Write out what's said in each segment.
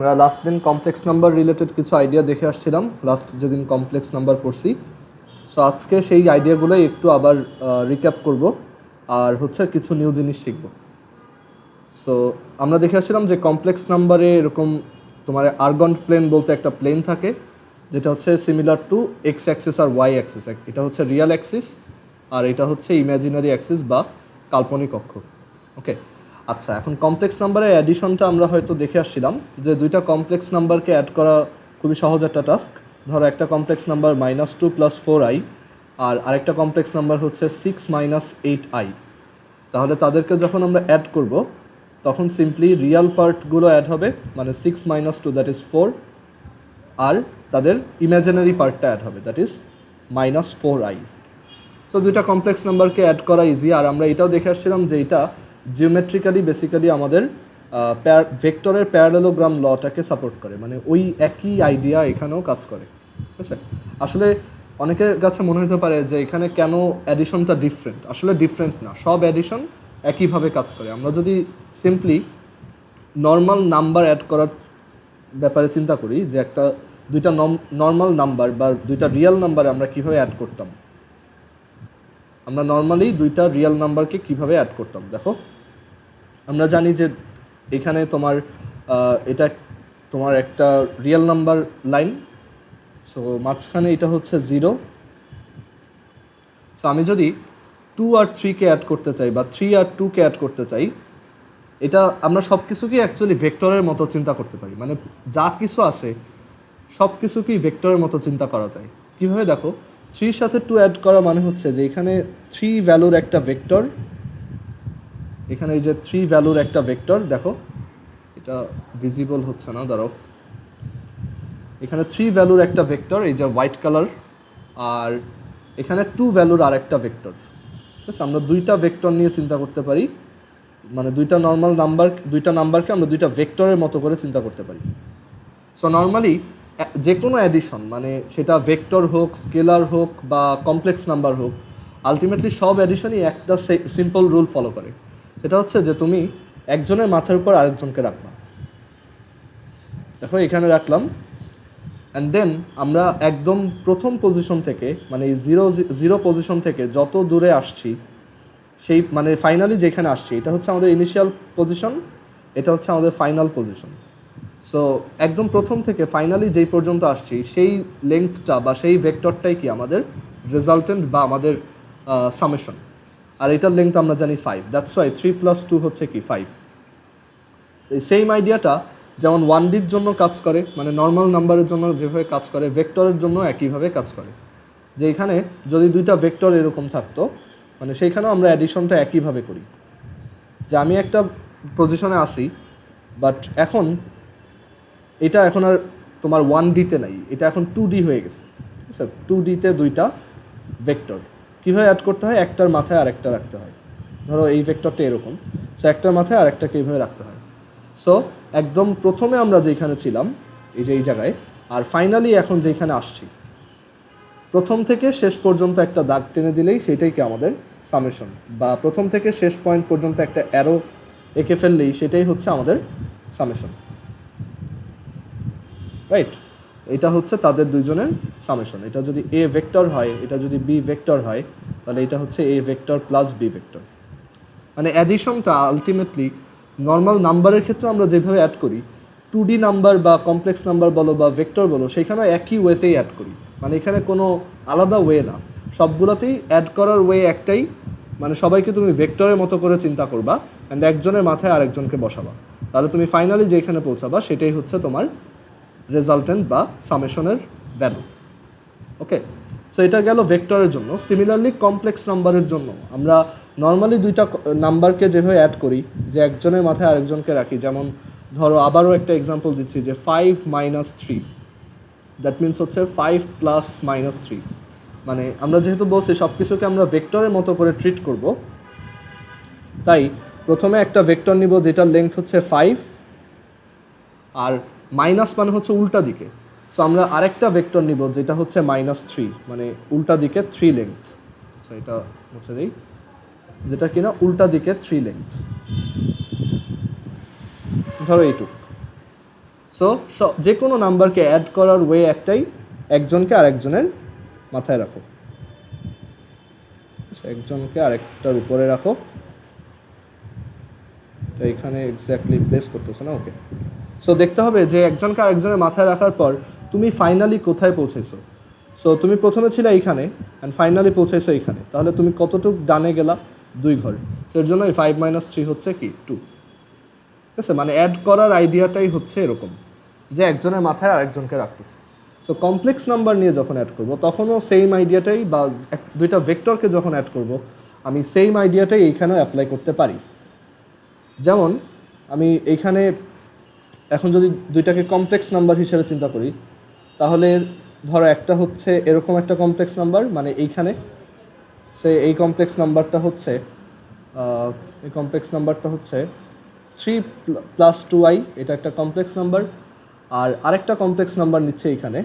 আমরা লাস্ট দিন complex number related কিছু আইডিয়া দেখে আসছিলাম লাস্ট যেদিন কমপ্লেক্স নাম্বার পড়ছি। সো আজকে সেই আইডিয়াগুলোই একটু আবার রিক্যাপ করব আর হচ্ছে কিছু নিউ জিনিস শিখব। সো আমরা দেখে আসছিলাম যে কমপ্লেক্স নাম্বারে এরকম তোমার আর্গন প্লেন বলতে একটা প্লেন থাকে যেটা হচ্ছে সিমিলার টু এক্স অ্যাক্সিস আর ওয়াই অ্যাক্সিস। এটা হচ্ছে রিয়াল অ্যাক্সিস আর এটা হচ্ছে ইমাজিনারি অ্যাক্সিস বা কাল্পনিক অক্ষ। ওকে, আচ্ছা, এখন কমপ্লেক্স নাম্বারের অ্যাডিশনটা আমরা হয়তো দেখে আসছিলাম যে দুইটা কমপ্লেক্স নাম্বারকে অ্যাড করা খুবই সহজ একটা টাস্ক। ধরো একটা কমপ্লেক্স নাম্বার -2 + 4i আর আরেকটা কমপ্লেক্স নাম্বার হচ্ছে 6 - 8i। তাহলে তাদেরকে যখন আমরা অ্যাড করব তখন সিম্পলি রিয়াল পার্টগুলো অ্যাড হবে, মানে 6 - 2 দ্যাট ইজ 4, আর তাদের ইমাজিনারি পার্টটা অ্যাড হবে দ্যাট ইজ -4i। সো দুইটা কমপ্লেক্স নাম্বারকে অ্যাড করা ইজি। আর আমরা এটাও দেখে আসছিলাম যে এটা জিওমেট্রিক্যালি বেসিক্যালি আমাদের ভেক্টরের প্যারালেলোগ্রাম লটাকে সাপোর্ট করে, মানে ওই একই আইডিয়া এখানেও কাজ করে। ঠিক আছে, আসলে অনেকের কাছে মনে হতে পারে যে এখানে কেন অ্যাডিশনটা ডিফারেন্ট। আসলে ডিফারেন্ট না, সব অ্যাডিশন একইভাবে কাজ করে। আমরা যদি সিম্পলি নর্মাল নাম্বার অ্যাড করার ব্যাপারে চিন্তা করি যে দুইটা নর্মাল নাম্বার বা দুইটা রিয়েল নাম্বার আমরা কীভাবে অ্যাড করতাম, আমরা নর্মালি দুইটা রিয়েল নাম্বারকে কিভাবে অ্যাড করতাম। দেখো, আমরা জানি যে এখানে এটা তোমার একটা রিয়েল নাম্বার লাইন, সো মাঝখানে এটা হচ্ছে 0। সো আমি যদি 2 আর 3কে অ্যাড করতে চাই বা 3 আর 2কে অ্যাড করতে চাই, এটা আমরা সব কিছুকেই অ্যাকচুয়ালি ভেক্টরের মতো চিন্তা করতে পারি। মানে যা কিছু আছে সব কিছুকেই ভেক্টরের মতো চিন্তা করা যায়। কীভাবে? দেখো, 3 সাথে 2 অ্যাড করা মানে হচ্ছে যে এখানে 3 ভ্যালুর একটা ভেক্টর, এখানে এই যে 3 ভ্যালুর একটা ভেক্টর, দেখো এটা ভিজিবল হচ্ছে না, দাঁড়াও, এখানে 3 ভ্যালুর একটা ভেক্টর, এই যে হোয়াইট কালার, আর এখানে 2 ভ্যালুর আর একটা ভেক্টর। ঠিক আছে, আমরা দুইটা ভেক্টর নিয়ে চিন্তা করতে পারি, মানে দুইটা নাম্বারকে আমরা দুইটা ভেক্টরের মতো করে চিন্তা করতে পারি। সো নর্মালি যে কোনো অ্যাডিশন, মানে সেটা ভেক্টর হোক, স্কেলার হোক বা কমপ্লেক্স নাম্বার হোক, আলটিমেটলি সব অ্যাডিশনই একটা সিম্পল রুল ফলো করে। সেটা হচ্ছে যে তুমি একজনের মাথার উপর আরেকজনকে রাখবা। দেখো এখানে রাখলাম, অ্যান্ড দেন আমরা একদম প্রথম পজিশন থেকে, মানে জিরো পজিশন থেকে যত দূরে আসছি, সেই মানে ফাইনালি যেখানে আসছি, এটা হচ্ছে আমাদের ইনিশিয়াল পজিশন, এটা হচ্ছে আমাদের ফাইনাল পজিশন। সো একদম প্রথম থেকে ফাইনালি যেই পর্যন্ত আসছি সেই লেন্থটা বা সেই ভেক্টরটাই কি আমাদের রেজাল্টেন্ট বা আমাদের সামেশন। আর এটার লেন্থ আমরা জানি 5, দ্যাটস ওয়াই 3 + 2 হচ্ছে কি 5। এই সেম আইডিয়াটা যেমন 1Dর জন্য কাজ করে, মানে নর্মাল নাম্বারের জন্য যেভাবে কাজ করে, ভেক্টরের জন্য একইভাবে কাজ করে। যে এখানে যদি দুইটা ভেক্টর এরকম থাকতো, মানে সেইখানেও আমরা অ্যাডিশনটা একইভাবে করি, যে আমি একটা পজিশনে আসি, বাট এখন এটা এখন আর তোমার 1Dতে নাই, এটা এখন 2D হয়ে গেছে। ঠিক আছে, 2Dতে দুইটা ভেক্টর কীভাবে অ্যাড করতে হয়, একটার মাথায় আরেকটা রাখতে হয়। ধরো এই ভেক্টরটা এরকম, সো একটার মাথায় আরেকটাকে এইভাবে রাখতে হয়। সো একদম প্রথমে আমরা যেখানে ছিলাম, এই যে এই জায়গায়, আর ফাইনালি এখন যেখানে আসছি, প্রথম থেকে শেষ পর্যন্ত একটা দাগ টেনে দিলেই সেটাই কি আমাদের সামেশন, বা প্রথম থেকে শেষ পয়েন্ট পর্যন্ত একটা অ্যারো এঁকে ফেললেই সেটাই হচ্ছে আমাদের সামেশন। রাইট, এটা হচ্ছে তাদের দুইজনের সামেশন। এটা যদি এ ভেক্টর হয়, এটা যদি বি ভেক্টর হয়, তাহলে এটা হচ্ছে A vector plus B vector. মানে অ্যাডিশনটা আলটিমেটলি নর্মাল নাম্বারের ক্ষেত্রে আমরা যেভাবে অ্যাড করি, 2D নাম্বার বা কমপ্লেক্স নাম্বার বলো বা ভেক্টর বলো, সেখানে একই ওয়েতেই অ্যাড করি। মানে এখানে কোনো আলাদা ওয়ে না, সবগুলোতেই অ্যাড করার ওয়ে একটাই, মানে সবাইকে তুমি ভেক্টরের মতো করে চিন্তা করবা অ্যান্ড একজনের মাথায় আরেকজনকে বসাবা, তাহলে তুমি ফাইনালি যেখানে পৌঁছাবা সেটাই হচ্ছে তোমার রেজাল্টেন্ট বা সামেশনের ভ্যালু। ওকে, সো এটা গেল ভেক্টরের জন্য। সিমিলারলি কমপ্লেক্স নাম্বারের জন্য আমরা নর্মালি দুইটা নাম্বারকে যেভাবে অ্যাড করি, যে একজনের মাথায় আরেকজনকে রাখি, যেমন ধরো আবারও একটা এক্সাম্পল দিচ্ছি, যে 5 - 3, দ্যাট মিনস হচ্ছে 5 + -3। মানে আমরা যেহেতু বলছি সব কিছুকে আমরা ভেক্টরের মতো করে ট্রিট করব, তাই প্রথমে একটা ভেক্টর নিব যেটার লেন্থ হচ্ছে 5, আর মাইনাস মানে হচ্ছে উল্টা দিকে। সো আমরা আরেকটা ভেক্টর নিব যেটা হচ্ছে -3, মানে উল্টা দিকে 3 লেন্থ। সো এটা মুছে দিই, যেটা কিনা উল্টা দিকে 3 লেন্থ, ধরো এইটুক। সো যে কোনো নাম্বারকে অ্যাড করার ওয়ে একটাই, একজনকে আরেকজনের মাথায় রাখো, একজনকে আরেকটার উপরে রাখো, তো এখানে এক্স্যাক্টলি প্লেস করতেছে না, ওকে। সো দেখতে হবে যে একজনকে আরেকজনের মাথায় রাখার পর তুমি ফাইনালি কোথায় পৌঁছেছো। সো তুমি প্রথমে ছিলে এইখানে অ্যান্ড ফাইনালি পৌঁছেছো এইখানে, তাহলে তুমি কতটুক ডানে গেলা, 2 ঘর। সো এর জন্য 5 - 3 হচ্ছে কি 2। ঠিক আছে, মানে অ্যাড করার আইডিয়াটাই হচ্ছে এরকম যে একজনের মাথায় আরেকজনকে রাখতেছে। সো কমপ্লেক্স নাম্বার নিয়ে যখন অ্যাড করবো তখনও সেম আইডিয়াটাই, বা দুইটা ভেক্টরকে যখন অ্যাড করব আমি সেম আইডিয়াটাই এইখানেও অ্যাপ্লাই করতে পারি। যেমন আমি এইখানে এখন যদি দুইটাকে কমপ্লেক্স নাম্বার হিসেবে চিন্তা করি, তাহলে ধরো একটা হচ্ছে এরকম একটা কমপ্লেক্স নাম্বার, মানে এইখানে এই কমপ্লেক্স নাম্বারটা হচ্ছে এই কমপ্লেক্স নাম্বারটা হচ্ছে 3 + 2i, এটা একটা কমপ্লেক্স নাম্বার। আর আরেকটা কমপ্লেক্স নাম্বার নিচ্ছে এইখানে,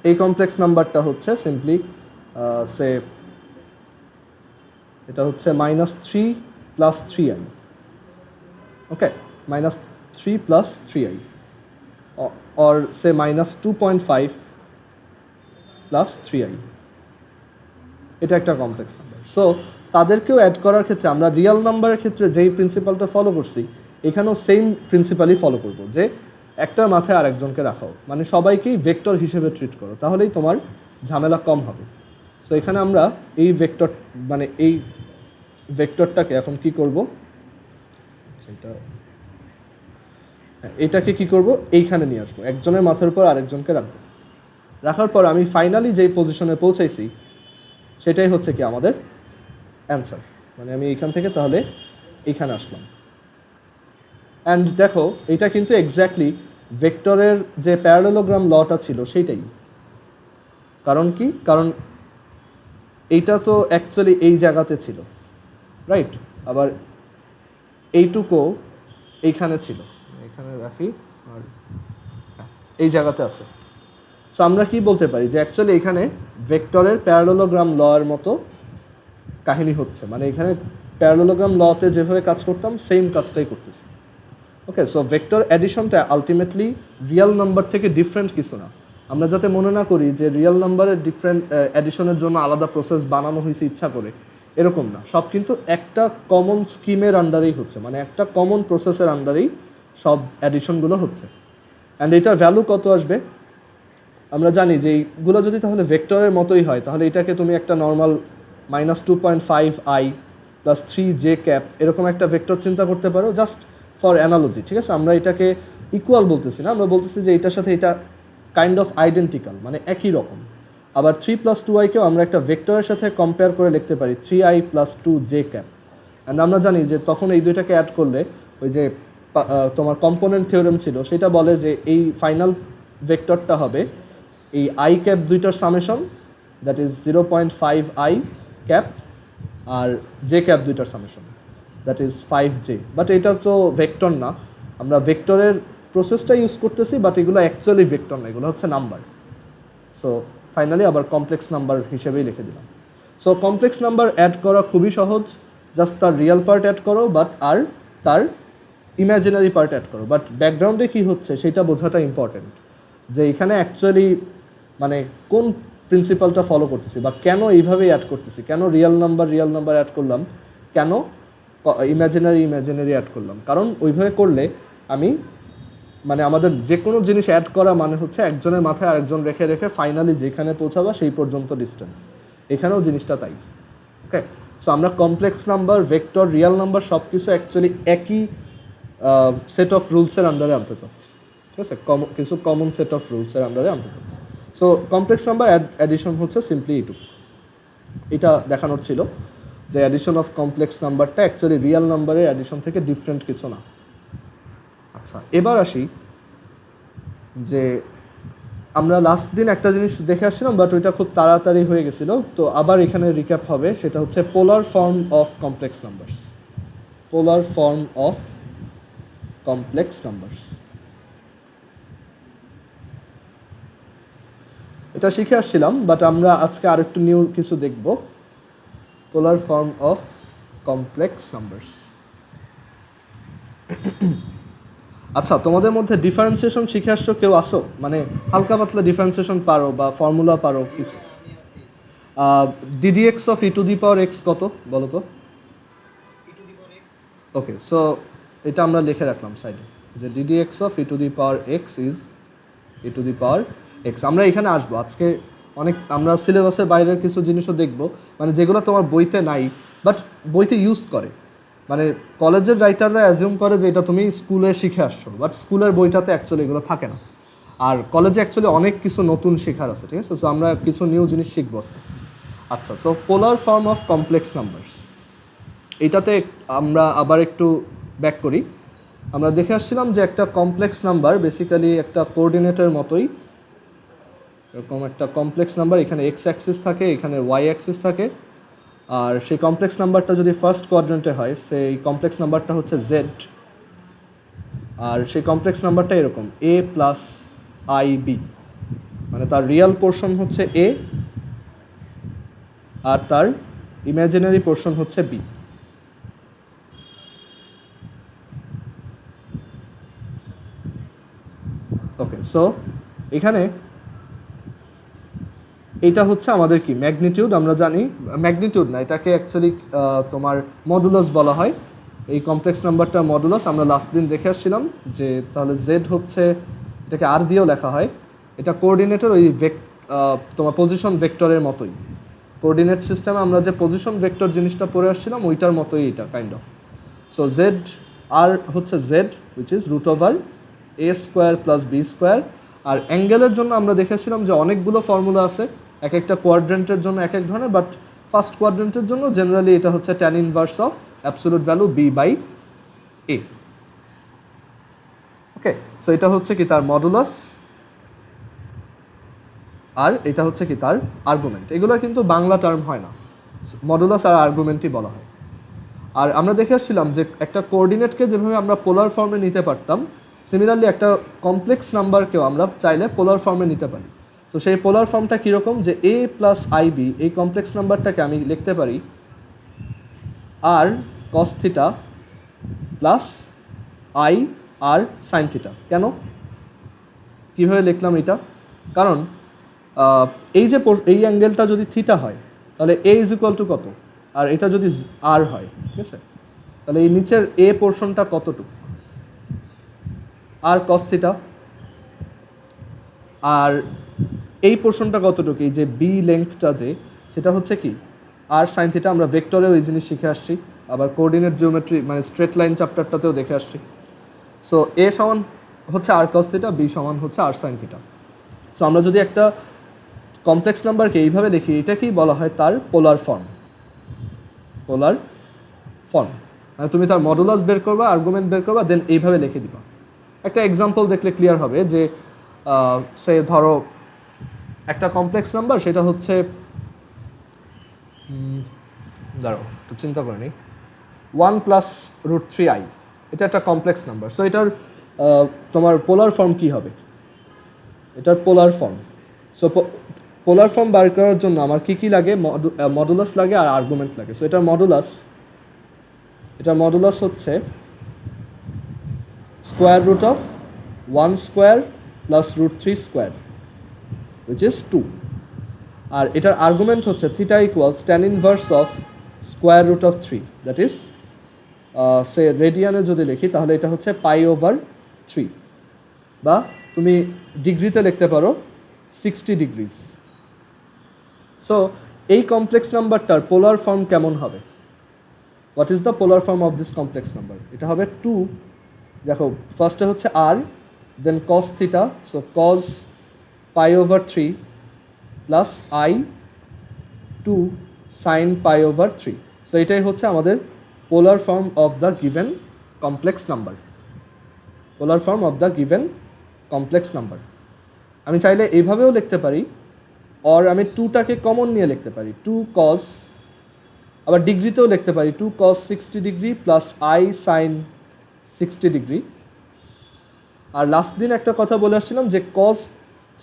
এই কমপ্লেক্স নাম্বারটা হচ্ছে সিম্পলি সে এটা হচ্ছে -3 + 3i, okay, -3 + 3i, or say -2.5 + 3i, এটা একটা কমপ্লেক্স নাম্বার। সো তাদেরকেও অ্যাড করার ক্ষেত্রে আমরা রিয়েল নাম্বারের ক্ষেত্রে যেই প্রিন্সিপালটা ফলো করছি এখানেও সেম প্রিন্সিপালই ফলো করব, যে একটা মাথায় আরেকজনকে রাখাও, মানে সবাইকেই ভেক্টর হিসেবে ট্রিট করো, তাহলেই তোমার ঝামেলা কম হবে। সো এখানে আমরা এই ভেক্টর, মানে এই ভেক্টরটাকে এখন কি করব, এটাকে কি করব, এইখানে নিয়ে আসবো, একজনের মাথার উপর আরেকজনকে রাখবো। রাখার পর আমি ফাইনালি যেই পজিশনে পৌঁছাইছি সেটাই হচ্ছে কি আমাদের অ্যান্সার, মানে আমি এইখান থেকে তাহলে এইখানে আসলাম। অ্যান্ড দেখো এটা কিন্তু এক্স্যাক্টলি ভেক্টরের যে প্যারালেলোগ্রাম লটা ছিল সেইটাই। কারণ কি, কারণ এইটা তো অ্যাকচুয়ালি এই জায়গাতে ছিল, রাইট, আবার এইটুকু এইখানে ছিল, এখানে রাখি, আর এই জায়গাতে আছে। সো আমরা কি বলতে পারি যে অ্যাকচুয়ালি এখানে ভেক্টরের প্যারালেলোগ্রাম ল এর মতো কাহিনী হচ্ছে, মানে এখানে প্যারালেলোগ্রাম লতে যেভাবে কাজ করতাম সেম কাজটাই করতেছি। ওকে, সো ভেক্টর অ্যাডিশনটা আলটিমেটলি রিয়েল নাম্বার থেকে ডিফারেন্ট কিছু না। আমরা যাতে মনে না করি যে রিয়েল নাম্বারের ডিফারেন্ট অ্যাডিশনের জন্য আলাদা প্রসেস বানানো হয়েছে ইচ্ছা করে, এরকম না। সব কিন্তু একটা কমন স্কিমের আন্ডারেই হচ্ছে, মানে একটা কমন প্রসেসের আন্ডারেই সব অ্যাডিশনগুলো হচ্ছে। অ্যান্ড এটার ভ্যালু কত আসবে আমরা জানি যে এইগুলো যদি তাহলে ভেক্টরের মতোই হয়, তাহলে এটাকে তুমি একটা নর্মাল -2.5i + 3j ক্যাপ এরকম একটা ভেক্টর চিন্তা করতে পারো, জাস্ট ফর অ্যানালজি। ঠিক আছে, আমরা এটাকে ইকুয়াল বলতেছি না, আমরা বলতেছি যে এটার সাথে এটা কাইন্ড অফ আইডেন্টিক্যাল, মানে একই রকম। আবার 3 + 2i-কেও আমরা একটা ভেক্টরের সাথে কম্পেয়ার করে লিখতে পারি 3i + 2j ক্যাপ। অ্যান্ড আমরা জানি যে তখন এই দুইটাকে অ্যাড করলে ওই যে তোমার কম্পোনেন্ট থিওরেম ছিল সেটা বলে যে এই ফাইনাল ভেক্টরটা হবে এই i ক্যাপ দুইটার summation, that is 0.5i cap, আর j ক্যাপ দুইটার summation, that is 5j। But এটা তো ভেক্টর না, আমরা ভেক্টরের প্রসেসটা ইউজ করতেছি, বাট এগুলো অ্যাকচুয়ালি ভেক্টর না, এগুলো হচ্ছে নাম্বার। সো ফাইনালি আবার কমপ্লেক্স নাম্বার হিসেবেই লিখে দিলাম। সো কমপ্লেক্স নাম্বার অ্যাড করা খুবই সহজ, জাস্ট তার রিয়েল পার্ট অ্যাড করো, বাট আর তার ইমাজিনারি পার্ট অ্যাড করো। বাট ব্যাকগ্রাউন্ডে কী হচ্ছে সেটা বোঝাটা ইম্পর্টেন্ট, যে এখানে অ্যাকচুয়ালি মানে কোন প্রিন্সিপালটা ফলো করতেছি, বা কেন এইভাবেই অ্যাড করতেছি, কেন রিয়েল নাম্বার অ্যাড করলাম, কেন ইমাজিনারি অ্যাড করলাম। কারণ ওইভাবে করলে আমি মানে আমাদের যে কোনো জিনিস অ্যাড করা মানে হচ্ছে একজনের মাথায় আরেকজন রেখে রেখে ফাইনালি যেখানে পৌঁছাবা সেই পর্যন্ত ডিস্টেন্স। এখানেও জিনিসটা তাই। ওকে, সো আমরা complex number, vector, real number সব কিছু অ্যাকচুয়ালি একই সেট অফ রুলসের আন্ডারে আনতে চাচ্ছি। ঠিক আছে, কিছু কমন সেট অফ রুলসের আন্ডারে আনতে চাচ্ছি। সো কমপ্লেক্স নাম্বার অ্যাডিশন হচ্ছে সিম্পলি এইটুকু। এটা দেখানোর ছিল যে অ্যাডিশন অফ কমপ্লেক্স নাম্বারটা অ্যাকচুয়ালি রিয়েল নাম্বারের অ্যাডিশন থেকে ডিফারেন্ট কিছু না। আচ্ছা, এবার আসি যে আমরা লাস্ট দিন একটা জিনিস দেখে আসছিলাম, বাট ওইটা খুব তাড়াতাড়ি হয়ে গেছিলো, তো আবার এখানে রিক্যাপ হবে। সেটা হচ্ছে পোলার form of complex numbers. Polar form of complex numbers, এটা শিখে আসছিলাম, বাট আমরা আজকে আরেকটু নিউ কিছু দেখব। পোলার ফর্ম অফ কমপ্লেক্স নাম্বারস। আচ্ছা, তোমাদের মধ্যে ডিফারেন্সিয়েশন শিখে আসছো কেউ আসো, মানে হালকা পাতলা ডিফারেন্সিয়েশন পারো বা ফর্মুলা পারো কিছু? Ddx of e to the power x কত বলো তো? ওকে, সো এটা আমরা লিখে রাখলাম সাইডে যে ddx of e to the power x is E to the power x. আমরা এখানে আসবো আজকে অনেক, আমরা সিলেবাসের বাইরের কিছু জিনিসও দেখব, মানে যেগুলো তোমার বইতে নাই বাট বইতে ইউজ করে। মানে কলেজের রাইটাররা অ্যাজিউম করে যে এটা তুমি স্কুলে শিখে আসছো, বাট স্কুলের বইটাতে অ্যাকচুয়ালি এগুলো থাকে না। আর কলেজে অ্যাকচুয়ালি অনেক কিছু নতুন শেখার আছে, ঠিক আছে? সো আমরা কিছু নিউ জিনিস শিখবো। আচ্ছা, so polar form of complex numbers, এইটাতে আমরা আবার একটু ব্যাক করি। আমরা দেখে আসছিলাম যে একটা কমপ্লেক্স নাম্বার বেসিক্যালি একটা কোঅর্ডিনেটের মতোই, এরকম একটা কমপ্লেক্স নাম্বার, এখানে এক্স অ্যাক্সিস থাকে, এখানে ওয়াই অ্যাক্সিস থাকে। আর সেই কমপ্লেক্স নাম্বারটা যদি ফার্স্ট কোয়াড্রেন্টে হয়, সেই কমপ্লেক্স নাম্বারটা হচ্ছে জেড। আর সেই কমপ্লেক্স নাম্বারটা এরকম এ প্লাস আই বি, মানে তার রিয়েল পোর্শন হচ্ছে এ আর তার ইমাজিনারি পোর্শন হচ্ছে বি। ওকে, সো এখানে এটা হচ্ছে আমাদের কি ম্যাগনিটিউড, আমরা জানি ম্যাগনিটিউড না, এটাকে অ্যাকচুয়ালি তোমার মডুলাস বলা হয়। এই কমপ্লেক্স নাম্বারটার মডুলাস আমরা লাস্ট দিন দেখে আসছিলাম যে তাহলে জেড হচ্ছে, এটাকে আর দিয়েও লেখা হয়, এটা কোঅর্ডিনেটর ওই তোমার পজিশন ভেক্টরের মতোই। কোঅর্ডিনেট সিস্টেমে আমরা যে পজিশন ভেক্টর জিনিসটা পড়ে আসছিলাম ওইটার মতোই এটা কাইন্ড অফ। সো জেড আর হচ্ছে Z which is root over A square plus B square. আর অ্যাঙ্গেলের জন্য আমরা দেখেছিলাম যে অনেকগুলো ফর্মুলা আছে, এক একটা কোয়াড্রেন্টের জন্য এক এক ধরনের, বাট ফার্স্ট কোয়াড্রেন্টের জন্য জেনারেলি এটা হচ্ছে tan inverse of absolute value B by A. Okay, so এটা হচ্ছে কি তার মডুলাস, আর এটা হচ্ছে কি তার আর্গুমেন্ট। এগুলো কিন্তু বাংলা টার্ম হয় না, মডুলাস আর আর্গুমেন্টই বলা হয়। আর আমরা দেখে আসছিলাম যে একটা কোঅর্ডিনেটকে যেভাবে আমরা পোলার ফর্মে নিতে পারতাম, সিমিলারলি একটা কমপ্লেক্স নাম্বারকেও আমরা চাইলে পোলার ফর্মে নিতে পারি। সো সেই পোলার ফর্মটা কীরকম, যে এ প্লাস আই বি, এই কমপ্লেক্স নাম্বারটাকে আমি লিখতে পারি R cos theta plus I R sine theta. কেন, কীভাবে লিখলাম এটা? কারণ এই যে এই অ্যাঙ্গেলটা যদি থিটা হয় তাহলে এ ইজ ইকুয়াল টু কত, আর এটা যদি আর হয়, ঠিক আছে, তাহলে এই নিচের এ পোর্শনটা কতটুকু, আর কস থিটা, আর এই পোর্শনটা কতটুকু, এই যে বি লেংথটা যে, সেটা হচ্ছে কি আর সাইন থিটা। আমরা ভেক্টরেও এই জিনিস শিখে আসছি, আবার কোঅর্ডিনেট জিওমেট্রি মানে স্ট্রেট লাইন চ্যাপ্টারটাতেও দেখে আসছি। সো এ সমান হচ্ছে আর কস থিটা, বি সমান হচ্ছে আর সাইন থিটা। সো আমরা যদি একটা কমপ্লেক্স নাম্বারকে এইভাবে লিখি, এটাকেই বলা হয় তার পোলার ফর্ম। পোলার ফর্ম মানে তুমি তার মডুলাস বের করবা, আর্গুমেন্ট বের করবা, দেন এইভাবে লিখে দিবা। একটা এক্সাম্পল দেখলে ক্লিয়ার হবে যে সে ধরো একটা কমপ্লেক্স নাম্বার, সেটা হচ্ছে দাঁড়াও একটু চিন্তা করে নিই, 1 প্লাস রুট 3i, এটা একটা কমপ্লেক্স নাম্বার। সো এটার তোমার পোলার ফর্ম কী হবে, এটার polar form. So polar form বার করার জন্য আমার কী কী লাগে, মডুলাস লাগে আর আর্গুমেন্ট লাগে। সো এটার মডুলাস হচ্ছে square root of 1 square plus root 3 square which is 2। আর এটার আর্গুমেন্ট হচ্ছে theta equals tan inverse of square root of 3, that is say রেডিয়ানে যদি লিখি তাহলে এটা হচ্ছে পাই ওভার 3, বা তুমি ডিগ্রিতে লিখতে পারো 60 ডিগ্রিজ। সো এই কমপ্লেক্স নাম্বারটার পোলার ফর্ম কেমন হবে, what is the polar form of this complex number? এটা হবে 2, দেখো ফার্স্টে হচ্ছে R, then cos theta, so cos pi over 3 plus I 2 sine pi over 3। So এটাই হচ্ছে আমাদের polar form of the given complex number. Polar form of the given complex number আমি চাইলে এইভাবেও লিখতে পারি, অর আমি 2টাকে কমন নিয়ে লিখতে পারি, 2 কস, আবার ডিগ্রিতেও লিখতে পারি 2 cos 60 degree plus I sine 60 degree. আর লাস্ট দিন একটা কথা বলে আসছিলাম যে কস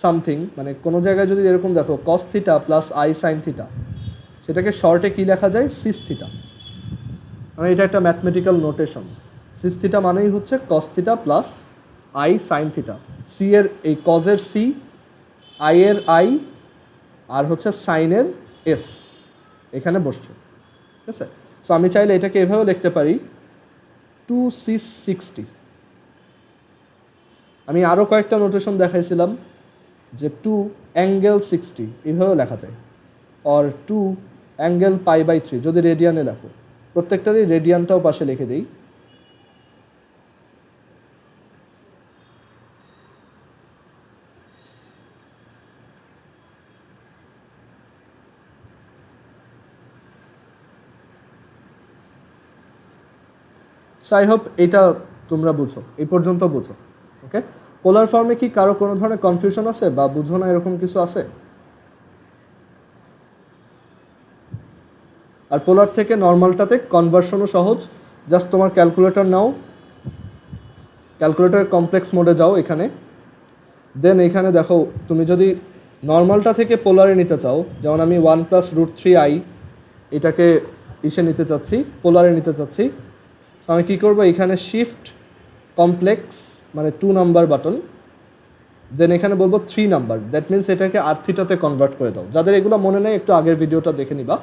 সামথিং, মানে কোনো জায়গায় যদি এরকম দেখো কস theta plus I sine theta, সেটাকে শর্টে কী লেখা যায়, সিস থিটা। মানে এটা একটা ম্যাথমেটিক্যাল নোটেশন। সিস থিটা মানেই হচ্ছে cos theta plus I sine theta. C এর এই কজের সি, আই এর আই, আর হচ্ছে সাইনের এস এখানে বসছে, ঠিক আছে। সো আমি চাইলে এটাকে এভাবেও লিখতে পারি 2 6 60। আমি আরও কয়েকটা নোটেশন দেখাইছিলাম যে 2 অ্যাঙ্গেল 60 এইভাবেও লেখা যায়, অর 2 অ্যাঙ্গেল π/3 যদি রেডিয়ানে লেখো। প্রত্যেকটারই রেডিয়ানটাও পাশে লিখে দিই। সো আই হোপ এটা তোমরা বুঝো, এই পর্যন্ত বুঝো। ওকে, পোলার ফর্মে কি কারো কোনো ধরনের কনফিউশন আছে বা বুঝো না এরকম কিছু আছে? আর পোলার থেকে নর্মালটাতে কনভার্সনও সহজ। জাস্ট তোমার ক্যালকুলেটর নাও, ক্যালকুলেটরের কমপ্লেক্স মোডে যাও এখানে, দেন এখানে দেখো তুমি যদি নর্মালটা থেকে পোলারে নিতে চাও, যেমন আমি 1 + √3i এটাকে ইসে নিতে চাচ্ছি, পোলারে নিতে চাচ্ছি। সো আমি কী করবো, এখানে শিফট কমপ্লেক্স মানে 2 নাম্বার বাটন, দেন এখানে বলবো 3 নাম্বার, দ্যাট মিনস এটাকে আর্থিটাতে কনভার্ট করে দাও। যাদের এগুলো মনে নেই একটু আগের ভিডিওটা দেখে নিবা,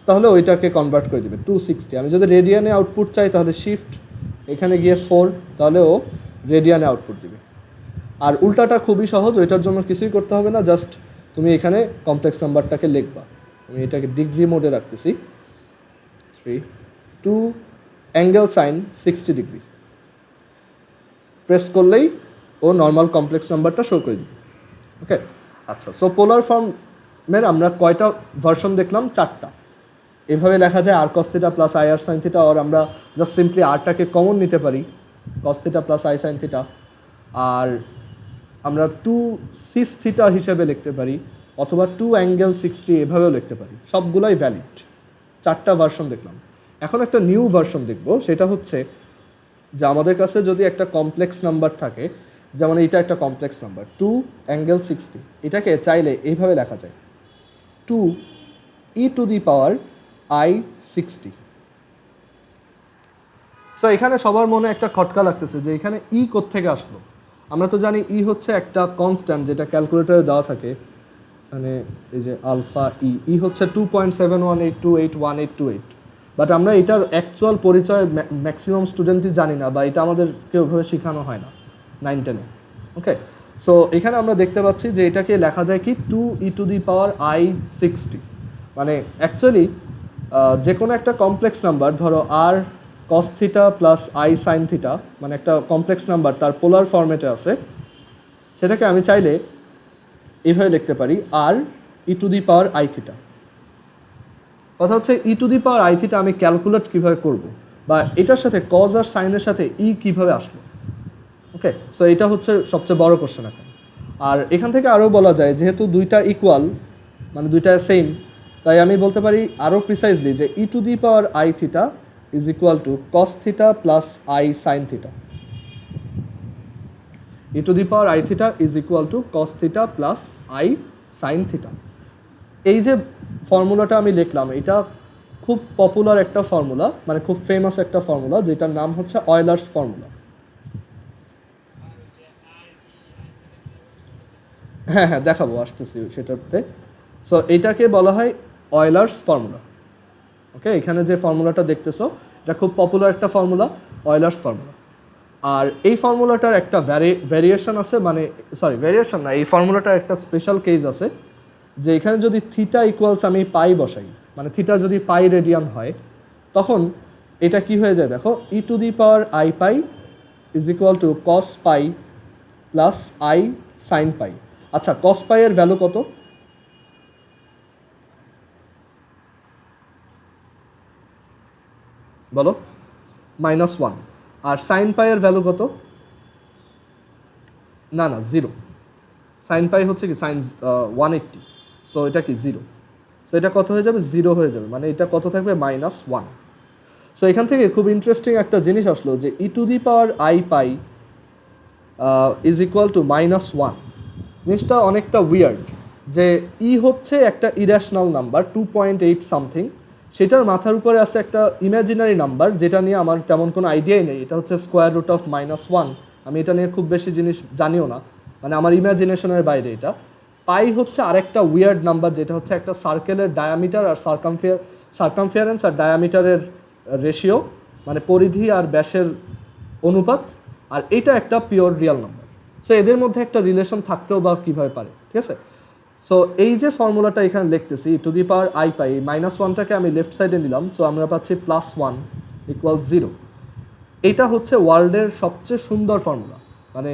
তাহলে ওইটাকে কনভার্ট করে দেবে 260। আমি যদি রেডিয়ানে আউটপুট চাই তাহলে শিফট এখানে গিয়ে 4, তাহলে ও রেডিয়ানে আউটপুট দিবে। আর উল্টাটা খুবই সহজ, ওইটার জন্য কিছুই করতে হবে না, জাস্ট তুমি এখানে কমপ্লেক্স নাম্বারটাকে লিখবা। আমি এটাকে ডিগ্রি মোডে রাখতেছি, 3 2 অ্যাঙ্গেল সাইন 60 ডিগ্রি প্রেস করলেই ও নর্মাল কমপ্লেক্স নাম্বারটা শো করে দিবে। ওকে, আচ্ছা। সো পোলার ফর্মের আমরা কয়টা ভার্সন দেখলাম? 4টা। এভাবে লেখা যায় R cos theta plus I R sine theta, আর আমরা জাস্ট সিম্পলি আরটাকে কমন নিতে পারি, cos theta plus I sine theta. আর আমরা 2 সিস থিটা হিসেবে লিখতে পারি, অথবা 2 অ্যাঙ্গেল 60 এভাবেও লিখতে পারি। সবগুলাই ভ্যালিড। 4টা ভার্সন দেখলাম। এখন একটা নিউ ভার্সন দেখব, সেটা হচ্ছে যে আমাদের কাছে যদি একটা কমপ্লেক্স নাম্বার থাকে, যেমন এইটা একটা কমপ্লেক্স নাম্বার 2 অ্যাঙ্গেল 60, এটাকে চাইলে এইভাবে লেখা যায় 2 e⁻i60। সো এখানে সবার মনে একটা খটকা লাগতেছে যে এখানে ই কোত্থেকে আসলো। আমরা তো জানি ই হচ্ছে একটা কনস্ট্যান্ট যেটা ক্যালকুলেটরে দেওয়া থাকে, মানে এই যে আলফা ই হচ্ছে 2.71828128, বাট আমরা এটার অ্যাকচুয়াল পরিচয় ম্যাক্সিমাম স্টুডেন্টই জানি না, বা এটা আমাদেরকে ওইভাবে শেখানো হয় না 9-10-এ। ওকে, সো এখানে আমরা দেখতে পাচ্ছি যে এটাকে লেখা যায় কি 2e⁻i60। মানে অ্যাকচুয়ালি যে কোনো একটা কমপ্লেক্স নাম্বার, ধরো R cos theta plus I sine theta, মানে একটা কমপ্লেক্স নাম্বার তার পোলার ফর্মেটে আছে, সেটাকে আমি চাইলে এইভাবে লিখতে পারি আর e⁻i⁻θ। কথা হচ্ছে e⁻i⁻θ আমি ক্যালকুলেট কীভাবে করব, বা এটার সাথে কজ আর সাইনের সাথে ই কীভাবে আসলো। ওকে, সো এটা হচ্ছে সবচেয়ে বড় কোশ্চেন এখন। আর এখান থেকে আরও বলা যায়, যেহেতু দুইটা ইকুয়াল মানে দুইটা সেম, তাই আমি বলতে পারি আরও প্রিসাইজলি যে e⁻i⁻θ is equal to cos theta plus I sine theta. e⁻i⁻θ is equal to cos theta plus I sine theta. এই যে ফর্মুলাটা আমি লিখলাম, এটা খুব পপুলার একটা ফর্মুলা, মানে খুব ফেমাস একটা ফর্মুলা, যেটার নাম হচ্ছে অয়লার্স ফর্মুলা। হ্যাঁ হ্যাঁ, দেখাবো, আসতেছি সেটাতে। সো এটাকে বলা হয় অয়লার্স ফর্মুলা। ওকে, এখানে যে ফর্মুলাটা দেখতেছো এটা খুব পপুলার একটা ফর্মুলা, অয়লার্স ফর্মুলা। আর এই ফর্মুলাটার একটা ভ্যারিয়েশন আছে, মানে সরি ভ্যারিয়েশন না, এই ফর্মুলাটার একটা স্পেশাল কেস আছে, যে এখানে যদি থিটা ইকুয়ালস আমি পাই বসাই, মানে থিটা যদি পাই রেডিয়ান হয়, তখন এটা কি হয়ে যায় দেখো, e⁻i⁻ is equal to cos pi plus I sine pi. আচ্ছা, কস পাই এর ভ্যালু কত? বলো, -1। আর সাইন পাই এর ভ্যালু কত? না না, 0। সাইন পাই হচ্ছে কি সাইন 180, সো এটা কি 0। সো এটা কত হয়ে যাবে? 0 হয়ে যাবে, মানে এটা কত থাকবে? -1। সো এখান থেকে খুব ইন্টারেস্টিং একটা জিনিস আসলো যে e⁻i⁻ ইজ ইকুয়াল টু -1। জিনিসটা অনেকটা উইয়ার্ড, যে ই হচ্ছে একটা ইরেশনাল নাম্বার 2.8 সামথিং, সেটার মাথার উপরে আছে একটা ইমাজিনারি নাম্বার যেটা নিয়ে আমার তেমন কোনো আইডিয়াই নেই, এটা হচ্ছে স্কোয়ার রুট অফ -1। আমি এটা নিয়ে খুব বেশি জিনিস জানিও না, মানে আমার ইমাজিনেশনের বাইরে এটা। পাই হচ্ছে আরেকটা উইয়ার্ড নাম্বার যেটা হচ্ছে একটা সার্কেলের ডায়ামিটার আর সার্কামফিয়ারেন্স আর ডায়ামিটারের রেশিও, মানে পরিধি আর ব্যাসের অনুপাত, আর এটা একটা পিওর রিয়েল নাম্বার। সো এদের মধ্যে একটা রিলেশন থাকতেও বা কীভাবে পারে, ঠিক আছে। সো এই যে ফর্মুলাটা এখানে লিখতেছি টু দি পাওয়ার আই পাই, -1টাকে আমি লেফট সাইডে নিলাম, সো আমরা পাচ্ছি +1 = 0। এটা হচ্ছে ওয়ার্ল্ডের সবচেয়ে সুন্দর ফর্মুলা, মানে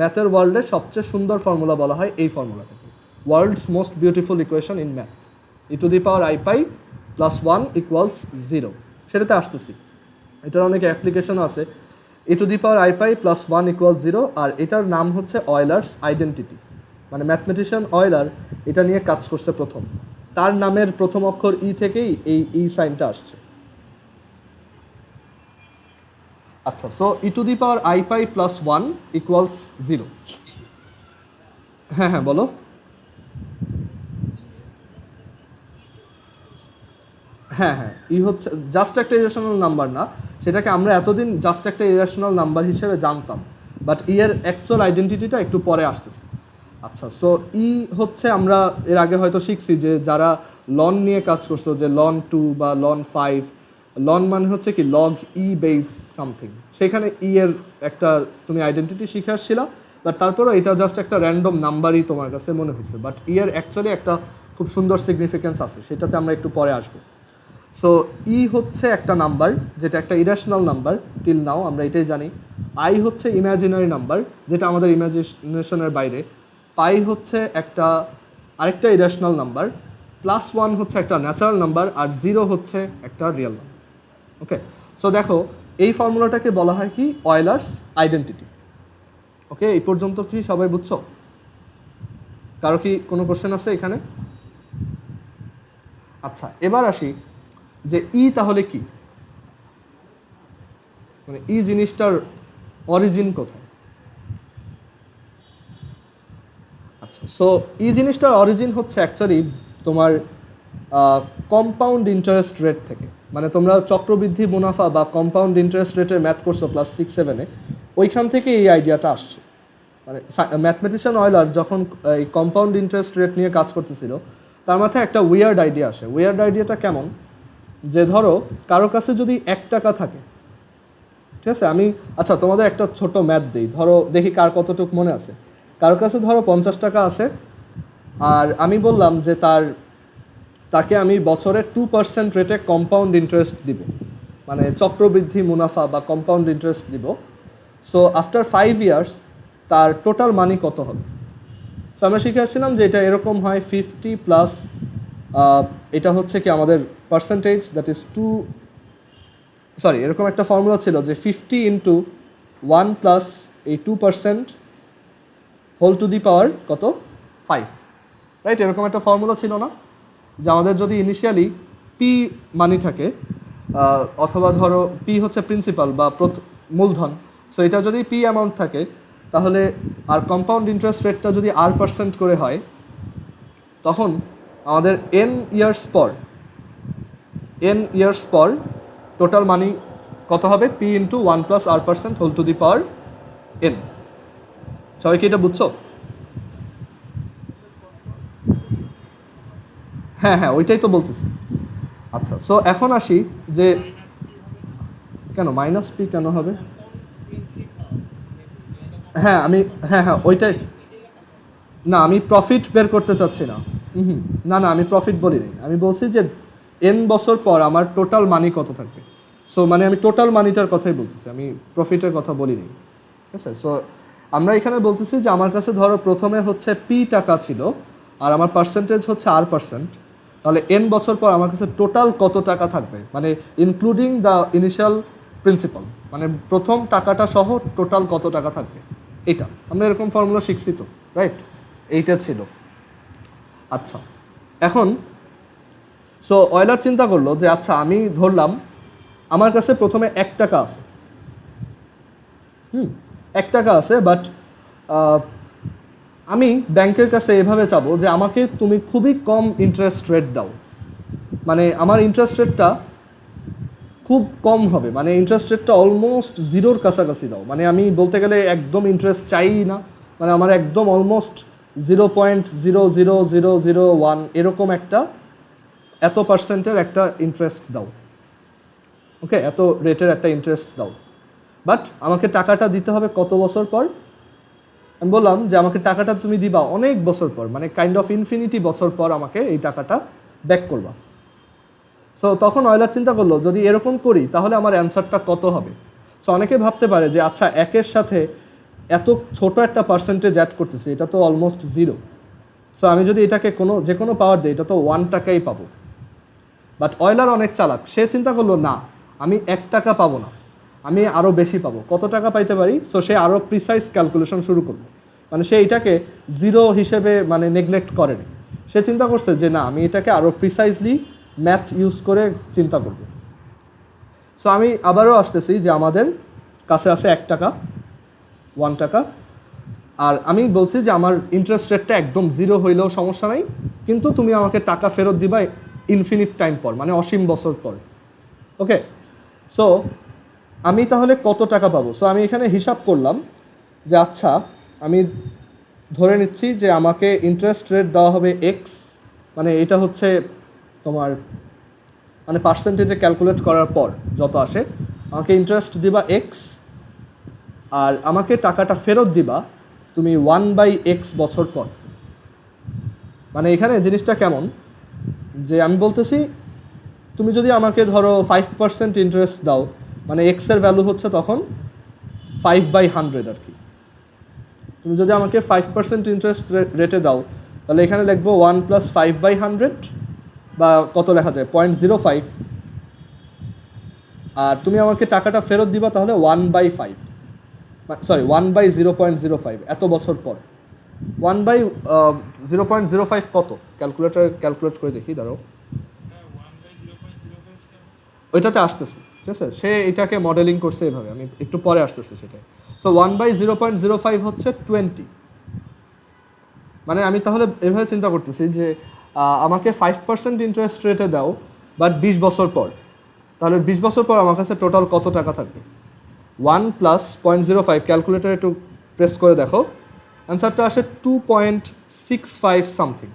ম্যাথের ওয়ার্ল্ডের সবচেয়ে সুন্দর ফর্মুলা বলা হয় এই ফর্মুলাটাকে, world's most beautiful equation in math, E to the power I pi +1 = 0। সেটাতে আসতেছি, এটার অনেক অ্যাপ্লিকেশন আছে। E to the power I pi +1 = 0, আর এটার নাম হচ্ছে অয়লার্স আইডেন্টিটি, মানে ম্যাথমেটিশিয়ান অয়লার এটা নিয়ে কাজ করছে প্রথম, তার নামের প্রথম অক্ষর ই থেকেই এই ই সাইনটা আসছে। আচ্ছা, so e to the power I pi +1 = 0। হ্যাঁ হ্যাঁ বলো। হ্যাঁ হ্যাঁ, ই হচ্ছে জাস্ট একটা ইরেশনাল নাম্বার না, সেটাকে আমরা এতদিন জাস্ট একটা ইরেশনাল নাম্বার হিসেবে জানতাম, বাট ই এর অ্যাকচুয়াল আইডেন্টিটিটা একটু পরে আসতেছে। আচ্ছা, সো ই হচ্ছে আমরা এর আগে হয়তো শিখছি যে যারা লন নিয়ে কাজ করছো, যে লন 2 বা লন 5, লন মানে হচ্ছে কি লগ ই বেস সামথিং, সেখানে ই এর একটা তুমি আইডেন্টিটি শিখে আসছিলা, বাট তারপরেও এটা জাস্ট একটা র্যান্ডম নাম্বারই তোমার কাছে মনে হয়েছে, বাট ই এর অ্যাকচুয়ালি একটা খুব সুন্দর সিগনিফিকেন্স আছে, সেটাতে আমরা একটু পরে আসবো। সো ই হচ্ছে একটা নাম্বার যেটা একটা ইরেশনাল নাম্বার, টিল নাও আমরা এটাই জানি। আই হচ্ছে ইমাজিনারি নাম্বার যেটা আমাদের ইমাজিনেশনের বাইরে। পাই হচ্ছে আরেকটা ইরেশনাল নাম্বার, +1 হচ্ছে একটা ন্যাচারাল নাম্বার, আর 0 হচ্ছে একটা রিয়েল নাম্বার। ওকে, সো দেখো এই ফর্মুলাটাকে বলা হয় কি অয়লার্স আইডেন্টিটি। ওকে, এই পর্যন্ত কি সবাই বুঝছো? কারো কি কোনো কোশ্চেন আছে এখানে? আচ্ছা, এবার আসি যে ই তাহলে কি, মানে ই জিনিসটার অরিজিন কোথায়? আচ্ছা, সো ই জিনিসটার অরিজিন হচ্ছে অ্যাকচুয়ালি তোমার কম্পাউন্ড ইন্টারেস্ট রেট থেকে, মানে তোমরা চক্রবৃদ্ধি মুনাফা বা কম্পাউন্ড ইন্টারেস্ট রেটের ম্যাথ করছো ক্লাস 6-7-এ, ওইখান থেকে এই আইডিয়াটা আসছে। মানে ম্যাথমেটিশিয়ান অয়লার যখন এই কম্পাউন্ড ইন্টারেস্ট রেট নিয়ে কাজ করতেছিল, তার মাথায় একটা উইয়ার্ড আইডিয়া আসে। উইয়ার্ড আইডিয়াটা কেমন, যে ধরো কারো কাছে যদি 1 টাকা থাকে, ঠিক আছে, আচ্ছা তোমাদের একটা ছোট ম্যাথ দিই, ধরো দেখি কার কতটুকু মনে আছে। কারো কাছে ধরো 50 টাকা আছে, আর আমি বললাম যে তাকে আমি বছরে 2% রেটে কম্পাউন্ড ইন্টারেস্ট দিব, মানে চক্রবৃদ্ধি মুনাফা বা কম্পাউন্ড ইন্টারেস্ট দিব। সো আফটার 5 ইয়ার্স তার টোটাল মানি কত হবে? সো আমরা শিখে আসছিলাম যে এটা এরকম হয় 50 প্লাস, এটা হচ্ছে কি আমাদের পার্সেন্টেজ, দ্যাট ইজ এরকম একটা ফর্মুলা ছিল যে 50 × 1 প্লাস এই 2% হোল টু দি পাওয়ার কত 5, রাইট? এরকম একটা ফর্মুলা ছিল না, যে আমাদের যদি ইনিশিয়ালি পি মানি থাকে, অথবা ধরো পি হচ্ছে প্রিন্সিপাল বা মূলধন, সো এটা যদি পি অ্যামাউন্ট থাকে, তাহলে আর কম্পাউন্ড ইন্টারেস্ট রেটটা যদি R% করে হয়, তখন আমাদের n ইয়ার্স পর টোটাল মানি কত হবে? P × 1 + R% whole to the power n। সবাই কি এটা বুঝছো? হ্যাঁ হ্যাঁ, ওইটাই তো বলতেছি। আচ্ছা, সো এখন আসি যে কেন -p কেন হবে? হ্যাঁ ওইটাই না, আমি প্রফিট বের করতে চাচ্ছি না। না আমি প্রফিট বলিনি, আমি বলছি যে n বছর পর আমার টোটাল মানি কত থাকবে। সো মানে আমি টোটাল মানিটার কথাই বলতেছি, আমি প্রফিটের কথা বলিনি, ঠিক আছে। সো আমরা এখানে বলতেছি যে আমার কাছে ধরো প্রথমে হচ্ছে p টাকা ছিল, আর আমার পার্সেন্টেজ হচ্ছে R%, তাহলে n বছর পর আমার কাছে টোটাল কত টাকা থাকবে, মানে ইনক্লুডিং দ্য ইনিশিয়াল প্রিন্সিপাল, মানে প্রথম টাকাটা সহ টোটাল কত টাকা থাকবে। এটা আমরা এরকম ফর্মুলা শিখছি তো, রাইট? এইটা ছিল। আচ্ছা, এখন সো অয়লার চিন্তা করলো যে আচ্ছা আমি ধরলাম আমার কাছে প্রথমে 1 টাকা আছে, 1 টাকা আছে, বাট আমি ব্যাংকের কাছে এভাবে চাবো যে আমাকে তুমি খুবই কম ইন্টারেস্ট রেট দাও, মানে আমার ইন্টারেস্ট রেটটা খুব কম হবে, মানে ইন্টারেস্ট রেটটা অলমোস্ট জিরোর কাছাকাছি দাও, মানে আমি বলতে গেলে একদম ইন্টারেস্ট চাই না, মানে আমার একদম অলমোস্ট 0.00001 এরকম একটা এত পার্সেন্টের একটা ইন্টারেস্ট দাও, ওকে, এত রেটের একটা ইন্টারেস্ট দাও। বাট আমাকে টাকাটা দিতে হবে কত বছর পর? আমি বললাম যে আমাকে টাকাটা তুমি দিবা অনেক বছর পর, মানে কাইন্ড অফ ইনফিনিটি বছর পর আমাকে এই টাকাটা ব্যাক করবা। সো তখন অয়লার চিন্তা করলো যদি এরকম করি তাহলে আমার অ্যান্সারটা কত হবে। সো অনেকে ভাবতে পারে যে আচ্ছা একের সাথে এত ছোট একটা পার্সেন্টেজ অ্যাড করতেছি, এটা তো অলমোস্ট জিরো, সো আমি যদি এটাকে যে কোনো পাওয়ার দিই এটা তো 1 টাকাই পাবো। বাট অয়লার অনেক চালাক, সে চিন্তা করলো না, আমি 1 টাকা পাবো না, আমি আরও বেশি পাবো। কত টাকা পাইতে পারি? সো সে আরও প্রিসাইজ ক্যালকুলেশন শুরু করলো, মানে সে এটাকে জিরো হিসেবে মানে নেগলেক্ট করেনি, সে চিন্তা করছে যে না আমি এটাকে আরও প্রিসাইজলি ম্যাথ ইউজ করে চিন্তা করব। সো আমি আবারও আসতেছি যে আমাদের কাছে আছে 1 টাকা, 1 টাকা, আর আমি বলছি যে আমার ইন্টারেস্ট রেটটা একদম জিরো হইলেও সমস্যা নাই, কিন্তু তুমি আমাকে টাকা ফেরত দিবা ইনফিনিট টাইম পর, মানে অসীম বছর পর। ওকে, সো আমি তাহলে কত টাকা পাবো? সো আমি এখানে হিসাব করলাম যে আচ্ছা আমি ধরে নিচ্ছি যে আমাকে ইন্টারেস্ট রেট দেওয়া হবে এক্স, মানে এটা হচ্ছে তোমার মানে পার্সেন্টেজে ক্যালকুলেট করার পর যত আসে, আমাকে ইন্টারেস্ট দিবা এক্স, আর আমাকে টাকাটা ফেরত দিবা তুমি 1/x বছর পর। মানে এখানে জিনিসটা কেমন যে আমি বলতেছি তুমি যদি আমাকে ধরো 5% ইন্টারেস্ট দাও, মানে এক্সের ভ্যালু হচ্ছে তখন 5/100 আর কি। তুমি যদি আমাকে 5% ইন্টারেস্ট রেটে দাও তাহলে এখানে লিখবো 1 + 5/100, বা কত লেখা যায় 0.05, আর তুমি আমাকে টাকাটা ফেরত দিবা তাহলে 1/5, সরি 1/0.05 এত বছর পর। 1/0.05 কত? ক্যালকুলেট করে দেখি, দাঁড়াও, ওইটাতে আসতেছে, ঠিক আছে, সে এটাকে মডেলিং করছে এভাবে, আমি একটু পরে আসতেছে সেটাই। সো 1/0.05 হচ্ছে 20, মানে আমি তাহলে এভাবে চিন্তা করতেছি যে আমাকে 5% ইন্টারেস্ট রেটে দাও বাট 20 বছর পর, তাহলে 20 বছর পর আমার কাছে টোটাল কত টাকা থাকবে? 1 + 0.05, ক্যালকুলেটর একটু প্রেস করে দেখো, অ্যান্সারটা আসে 2.65 সামথিং,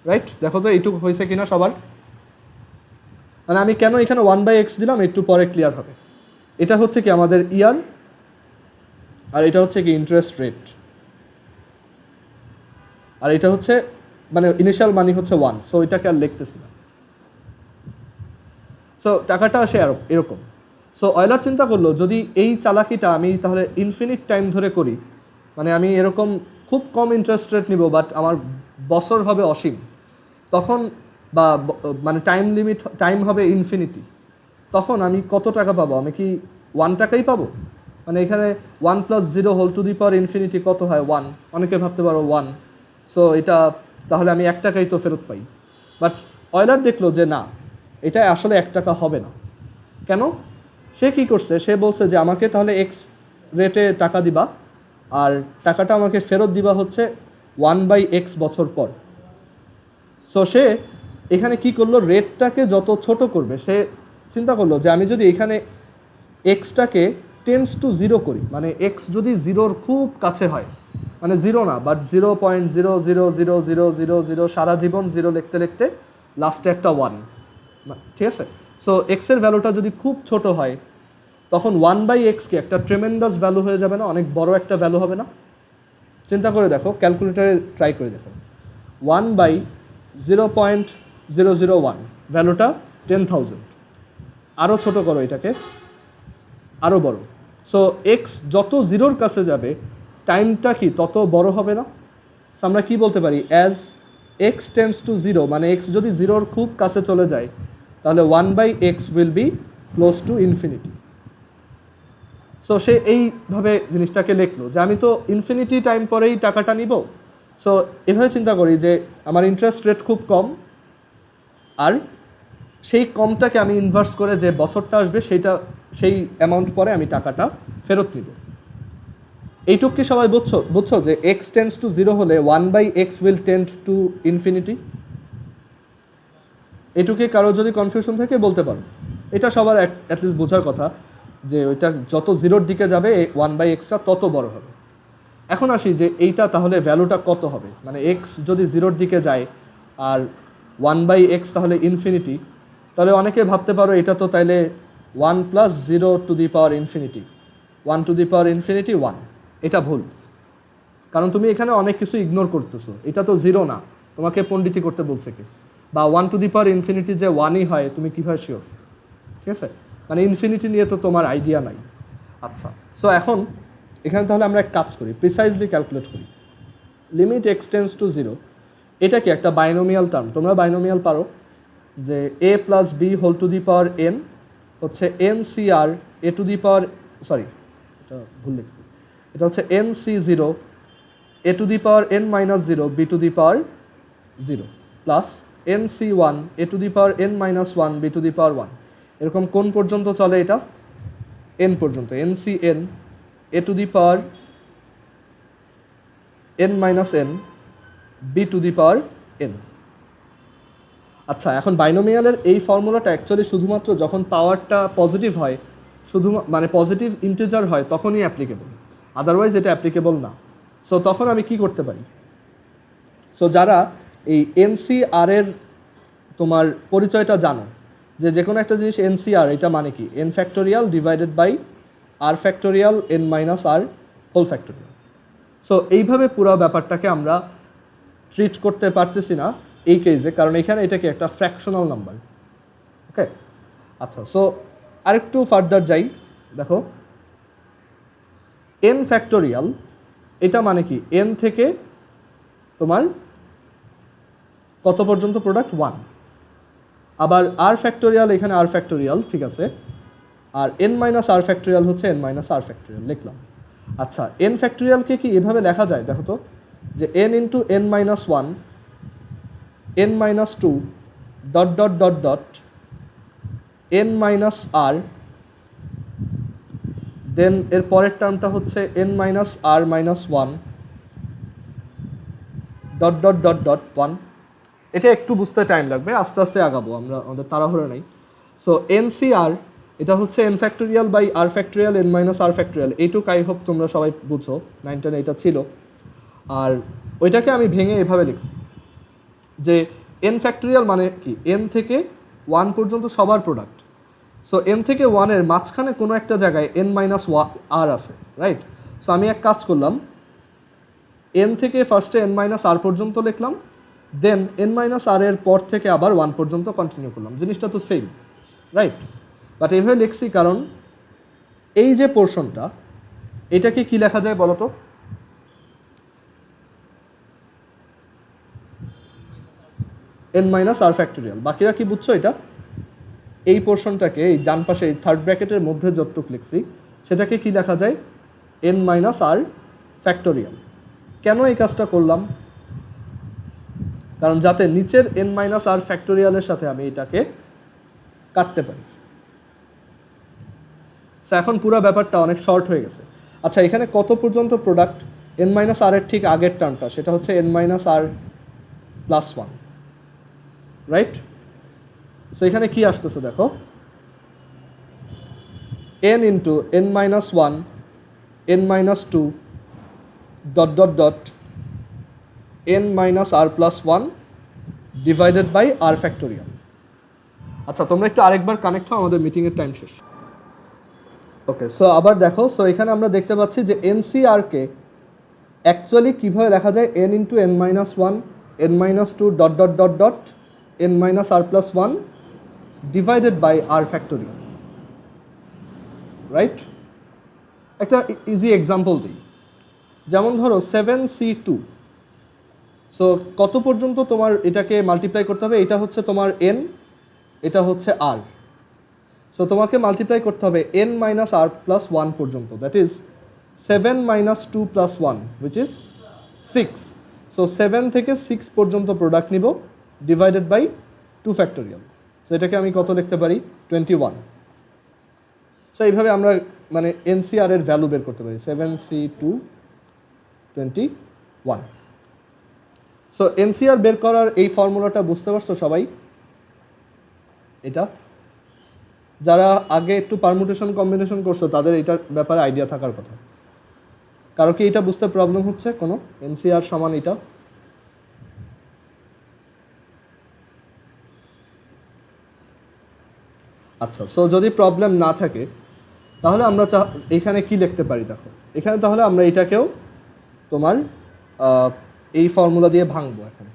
রাইট? দেখো তো এইটুকু হয়েছে কিনা সবার। মানে আমি কেন এখানে 1/x দিলাম একটু পরে ক্লিয়ার হবে। এটা হচ্ছে কি আমাদের ইয়ার, আর এটা হচ্ছে কি ইন্টারেস্ট রেট, আর এটা হচ্ছে মানে ইনিশিয়াল মানি হচ্ছে 1, সো এটাকে আর লিখতেছি না। সো টাকাটা আসে এরকম। সো অয়লার চিন্তা করলো যদি এই চালাকিটা আমি তাহলে ইনফিনিট টাইম ধরে করি, মানে আমি এরকম খুব কম ইন্টারেস্ট রেট নিব বাট আমার বছর হবে অসীম, তখন বা মানে টাইম হবে ইনফিনিটি, তখন আমি কত টাকা পাবো? আমি কি 1 টাকাই পাবো? মানে এখানে 1 + 0∞ কত হয়? 1, অনেকে ভাবতে পারো 1, সো এটা তাহলে আমি 1 টাকাই তো ফেরত পাই। বাট অয়লার দেখলো যে না, এটা আসলে 1 টাকা হবে না। কেন? সে কি করছে, সে বলছে যে আমাকে তাহলে এক্স রেটে টাকা দিবা, আর টাকাটা আমাকে ফেরত দিবা হচ্ছে 1/x বছর পর। সো সে এখানে কি করলো, রেটটাকে যত ছোট করবে, সে চিন্তা করলো যে আমি যদি এখানে এক্সটাকে টেন্স টু 0 করি, মানে এক্স যদি জিরোর খুব কাছে হয়, মানে জিরো না বাট 0.0000000 সারা জীবন জিরো লিখতে লিখতে লাস্টে একটা 1, ঠিক আছে। সো এক্সের ভ্যালুটা যদি খুব ছোট হয় তখন 1/xকে একটা ট্রেমেন্ডাস ভ্যালু হয়ে যাবে না, অনেক বড় একটা ভ্যালু হবে না? চিন্তা করে দেখো, ক্যালকুলেটারে ট্রাই করে দেখো, 1/0.001 ভ্যালুটা 10,000, আরও ছোট করো এটাকে, আরও বড়। সো এক্স যত জিরোর কাছে যাবে টাইমটা কি তত বড় হবে না? সো আমরা কি বলতে পারি, অ্যাজ এক্স টেন্ডস টু 0, মানে এক্স যদি জিরোর খুব কাছে চলে যায় তাহলে 1/x will be close to infinity. So say এইভাবে জিনিসটাকে লিখলো যে আমি তো ইনফিনিটি টাইম পরেই টাকাটা নিব। সো এভাবে চিন্তা করি যে আমার ইন্টারেস্ট রেট খুব কম, আর সেই কমটাকে আমি ইনভার্স করে যে বছরটা আসবে সেই অ্যামাউন্ট পরে আমি টাকাটা ফেরত নিব। এইটুক কি সবাই বুঝছো যে এক্স টেন্ডস টু 0 হলে 1/x will tend to infinity? এটুকে কারো যদি কনফিউশন থাকে বলতে পারো। এটা সবার অ্যাটলিস্ট বোঝার কথা যে ওইটা যত 0-র দিকে যাবে 1/xটা তত বড় হবে। এখন আসি যে এইটা তাহলে ভ্যালুটা কত হবে, মানে এক্স যদি 0-র দিকে যায় আর 1/x তাহলে ইনফিনিটি, তাহলে অনেকে ভাবতে পারো এটা তো তাইলে 1 + 0 two the power infinity, 1 to the power infinity 1। এটা ভুল, কারণ তুমি এখানে অনেক কিছু ইগনোর করতেছো। এটা তো 0 না, তোমাকে পণ্ডিতি করতে বলছে কি? বা 1 টু দি পাওয়ার ইনফিনিটি যে 1ই হয় তুমি কীভাবে শিওর? ঠিক আছে, মানে ইনফিনিটি নিয়ে তো তোমার আইডিয়া নাই। আচ্ছা, সো এখন এখানে তাহলে আমরা এক কাজ করি, প্রিসাইজলি ক্যালকুলেট করি। লিমিট এক্স টেন্ডস টু 0, এটা কি একটা বাইনোমিয়াল টার্ম? তোমরা বাইনোমিয়াল পারো যে a + b whole to the power n হচ্ছে NCR a to the power, sorry এটা ভুল লিখছি, এটা হচ্ছে NC0 a to the power n - 0 b to the power 0 plus NC1 a to the power n - 1 b to the power 1। এরকম কোন পর্যন্ত চলে? এটা n পর্যন্ত, NCn a to the power n - n b to the power n। আচ্ছা, এখন বাইনোমিয়ালের এই ফর্মুলাটা অ্যাকচুয়ালি শুধুমাত্র যখন পাওয়ারটা পজিটিভ হয়, শুধু মানে পজিটিভ ইন্টিজার হয় তখনই অ্যাপ্লিকেবল, আদারওয়াইজ এটা অ্যাপ্লিকেবল না। সো তখন আমি কি করতে পারি? সো যারা এই NCR এর তোমার পরিচয়টা জানো, যে কোনো একটা জিনিস NCR, এটা মানে কি n factorial divided by r factorial n - r whole factorial. So এইভাবে পুরো ব্যাপারটাকে আমরা ট্রিট করতে পারতেছি না এই কেসে, কারণ এখানে এটা কি একটা ফ্র্যাকশনাল নাম্বার। ওকে, আচ্ছা, সো আরেকটু ফার্দার যাই। দেখো n ফ্যাক্টোরিয়াল, এটা মানে কি n থেকে তোমার কত পর্যন্ত প্রোডাক্ট? 1। আবার r ফ্যাক্টোরিয়াল, এখানে r ফ্যাক্টোরিয়াল, ঠিক আছে, আর n - r ফ্যাক্টোরিয়াল হচ্ছে n - r ফ্যাক্টোরিয়াল লিখলাম। আচ্ছা, n ফ্যাক্টোরিয়ালকে কি এভাবে লেখা যায়? দেখো তো, যে n × n - 1 n - 2 dot dot dot dot n - r, দেন এর পরের টার্মটা হচ্ছে n - r - 1 dot dot dot dot 1। এটা একটু বুঝতে টাইম লাগবে, আস্তে আস্তে আগাবো আমরা, আমাদের তাড়াহুড়ো নেই। সো NCR এটা হচ্ছে n factorial by r factorial n - r factorial. এইটুকু আই হোপ তোমরা সবাই বুঝো, 9 10 এটা ছিল। আর ওইটাকে আমি ভেঙে এভাবে লিখছি যে n ফ্যাক্টোরিয়াল মানে কি n থেকে 1 পর্যন্ত সবার প্রোডাক্ট। সো n থেকে 1 এর মাঝখানে কোনো একটা জায়গায় n - r আছে, রাইট? সো আমি এক কাজ করলাম, n থেকে ফার্স্টে n - r পর্যন্ত লিখলাম, দেন n - r এর পর থেকে আবার 1 পর্যন্ত কন্টিনিউ করলাম। জিনিসটা তো সেম, রাইট? বাট এইভাবে লিখছি কারণ এই যে পোর্শনটা, এটাকে কি লেখা যায় বলো তো? n - r factorial. বাকিরা কি বুঝছো এটা? এই পোর্শনটাকে, এই ডান পাশে এই থার্ড ব্র্যাকেটের মধ্যে যতটুকু লিখছি সেটাকে কি লেখা যায়? n - r factorial. কেন এই কাজটা করলাম? কারণ যাতে নিচের n - r ফ্যাক্টোরিয়ালের সাথে আমি এটাকে কাটতে পারি। সো এখন পুরো ব্যাপারটা অনেক শর্ট হয়ে গেছে। আচ্ছা, এখানে কত পর্যন্ত প্রোডাক্ট? n - r এর ঠিক আগের টার্মটা, সেটা হচ্ছে n - r plus 1, right? So এখানে কি আসতেছে দেখো, n × n - 1 n - 2 dot dot dot n - r plus 1 divided by r factorial. আচ্ছা, তোমরা একটু আরেকবার কানেক্ট হও, আমাদের মিটিংয়ের টাইম শেষ। ওকে, সো আবার দেখো, সো এখানে আমরা দেখতে পাচ্ছি যে NCRকে অ্যাকচুয়ালি কীভাবে লেখা যায়? n × n - 1 n - 2 dot dot dot dot n - r plus 1 divided by r factorial, right? একটা ইজি এক্সাম্পল দিই, যেমন ধরো 7C2। সো কত পর্যন্ত তোমার এটাকে মাল্টিপ্লাই করতে হবে? এটা হচ্ছে তোমার n, এটা হচ্ছে r। সো তোমাকে মাল্টিপ্লাই করতে হবে n - r প্লাস 1 পর্যন্ত, that is 7 - 2 plus 1 which is 6। So 7 থেকে 6 পর্যন্ত প্রোডাক্ট নিব ডিভাইডেড বাই 2 ফ্যাক্টোরিয়াল। সো এটাকে আমি কত লিখতে পারি? 21। সো এইভাবে আমরা মানে NCR এর ভ্যালু বের করতে পারি, 7C2 21। সো এনসিআর বের করার এই ফর্মুলাটা বুঝতে পারছো সবাই? এটা যারা আগে একটু পারমুটেশন কম্বিনেশন করছো তাদের এটার ব্যাপারে আইডিয়া থাকার কথা। কারো কি এটা বুঝতে প্রবলেম হচ্ছে কোনো? এনসিআর সমান এটা? আচ্ছা, সো যদি প্রবলেম না থাকে তাহলে আমরা এখানে কি লিখতে পারি দেখো। এখানে তাহলে আমরা এটাকেও তোমার এই ফর্মুলা দিয়ে ভাঙবো এখন।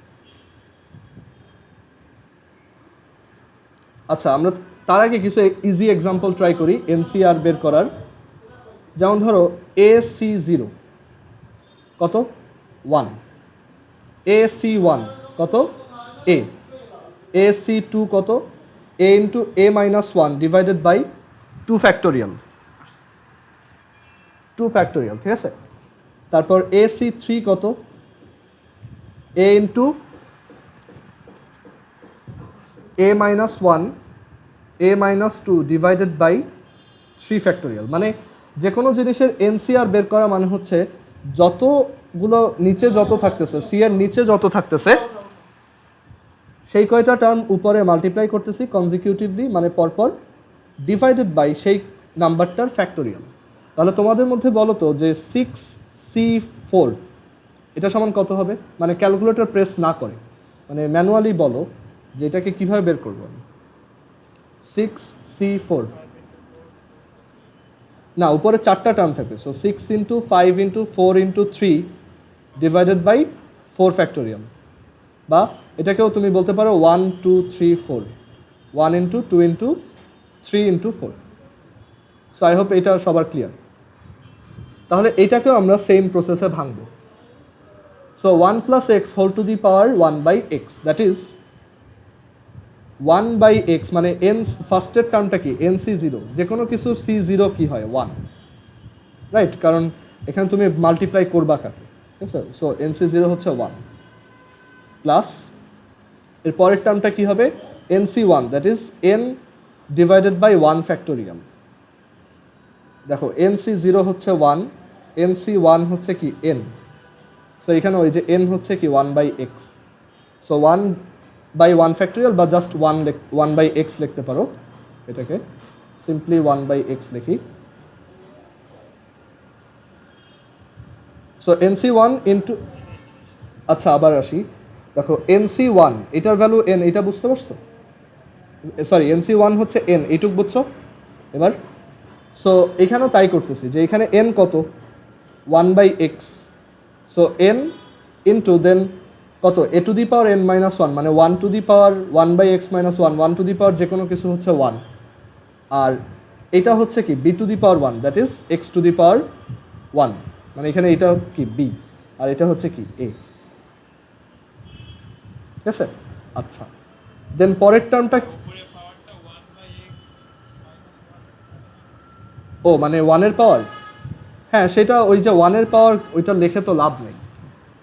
আচ্ছা, আমরা তার আগে কিছু ইজি এক্সাম্পল ট্রাই করি এনসিআর বের করার। যেমন ধরো AC0 কত? 1। AC1 কত? A। AC2 কত? A into A minus 1 divided by 2 factorial. 2 factorial, ঠিক আছে? তারপর AC3 কত? A into A minus 1 A minus 2 divided by 3 factorial. মানে যে কোনো জিনিসের এনসিআর বের করা মানে হচ্ছে যতগুলো নিচে যত থাকতেছে, সি এর নিচে যত থাকতেছে সেই কয়টা টার্ম উপরে মাল্টিপ্লাই করতেছি কনজিকিউটিভলি, মানে পরপর, ডিভাইডেড বাই সেই নাম্বারটার ফ্যাক্টোরিয়াল। তাহলে তোমাদের মধ্যে বলো তো যে 6C4 এটা সমান কত হবে? মানে ক্যালকুলেটর প্রেস না করে, মানে ম্যানুয়ালি বলো যে এটাকে কীভাবে বের করবো আমি। 6C4 না, উপরে 4টা টার্ম থাকে, so 6 into 5 into 4 into 3 divided by 4 factorial. বা এটাকেও তুমি বলতে পারো 1 2 3 4, 1 into 2 into 3 into 4। So I hope এটা সবার ক্লিয়ার। তাহলে এইটাকেও আমরা সেম প্রসেসে ভাঙবো। So 1 plus x whole to the power 1 by x, that is 1 by x, মানে এন ফার্স্টের টার্মটা কি? NC0। যে কোনো কিছু C0 কি হয়? 1, রাইট? কারণ এখানে তুমি মাল্টিপ্লাই করবা কাকে, ঠিক আছে? সো NC0 হচ্ছে 1 প্লাস এর পরের টার্মটা কি হবে? NC1, that is n divided by 1 factorial. দেখো NC0 হচ্ছে 1, NC1 হচ্ছে কি? n। সো এখানে ওই যে n হচ্ছে কি? 1 by x. So 1 by 1 factorial বা জাস্ট 1 বাই এক্স লিখতে পারো, এটাকে সিম্পলি 1 বাই এক্স লিখি। সো NC1 ইন্টু, আচ্ছা আবার আসি, দেখো NC1 এটার ভ্যালু n, এটা বুঝতে পারছো? সরি, NC1 হচ্ছে n, এইটুক বুঝছো এবার? সো এখানেও তাই করতেছি যে এখানে n কত? 1 by x. So n into then কত? a to the power n minus 1, মানে 1 to the power 1 by x minus 1, 1 to the power যে কোনো কিছু হচ্ছে 1। আর এটা হচ্ছে কি? b to the power 1, that is x to the power 1, মানে এখানে এটা কি? b, আর এটা হচ্ছে কি? a, ঠিক আছে? আচ্ছা, দেন পরের টার্মটা, ও মানে 1 এর পাওয়ার, হ্যাঁ সেটা ওই যে 1 এর পাওয়ার ওইটা লিখে তো লাভ নেই,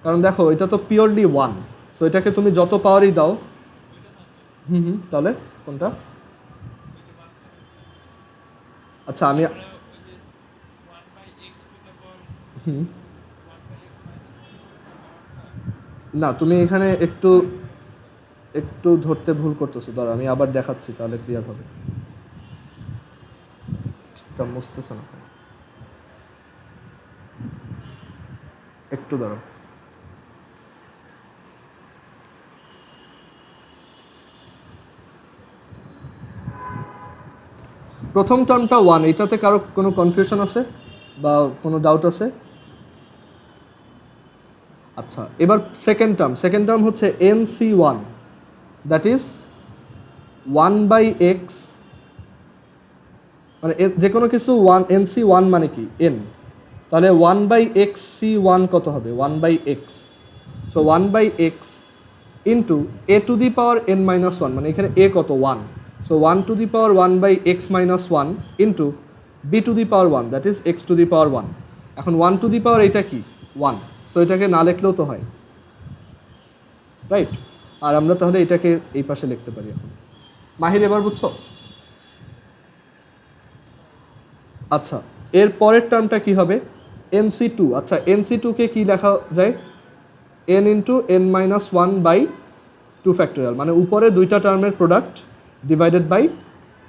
কারণ দেখো এটা তো পিওরলি 1। সো এটাকে তুমি যত পাওয়ারই দাও, তাহলে কোনটা? আচ্ছা আমি না, তুমি এখানে একটু একটু ধরতে ভুল করতেছো। ধরো আমি আবার দেখাচ্ছি, তাহলে ক্লিয়ার হবে। এটা মুছতেছে না, একটু ধরো। প্রথম টার্মটা 1, এটাতে কারো কোনো কনফিউশন আছে বা কোনো ডাউট আছে? আচ্ছা, এবার সেকেন্ড টার্ম হচ্ছে NC1, that is 1 by x, মানে যে কোনো কিছু 1, NC1 মানে কি? n। তাহলে 1 বাই এক্স C1 কত হবে? 1 by x. So 1 by x into a to the power n minus 1, মানে এখানে a কত? 1। So 1 to the power 1 by x minus 1 into b to the power 1, that is x to the power 1। এখন 1 to the পাওয়ার এটা কি? 1। So এটাকে না লিখলেও তো হয়, রাইট? আর আমরা তাহলে এটাকে এই পাশে লিখতে পারি এখন। মাহির এবার বুঝছো? আচ্ছা, এর পরের টার্মটা কি হবে? এনসি টু, আচ্ছা এনসি টুকে কী লেখা যায়, n into n minus one by two factorial, মানে উপরে দুইটা টার্মের প্রোডাক্ট ডিভাইডেড বাই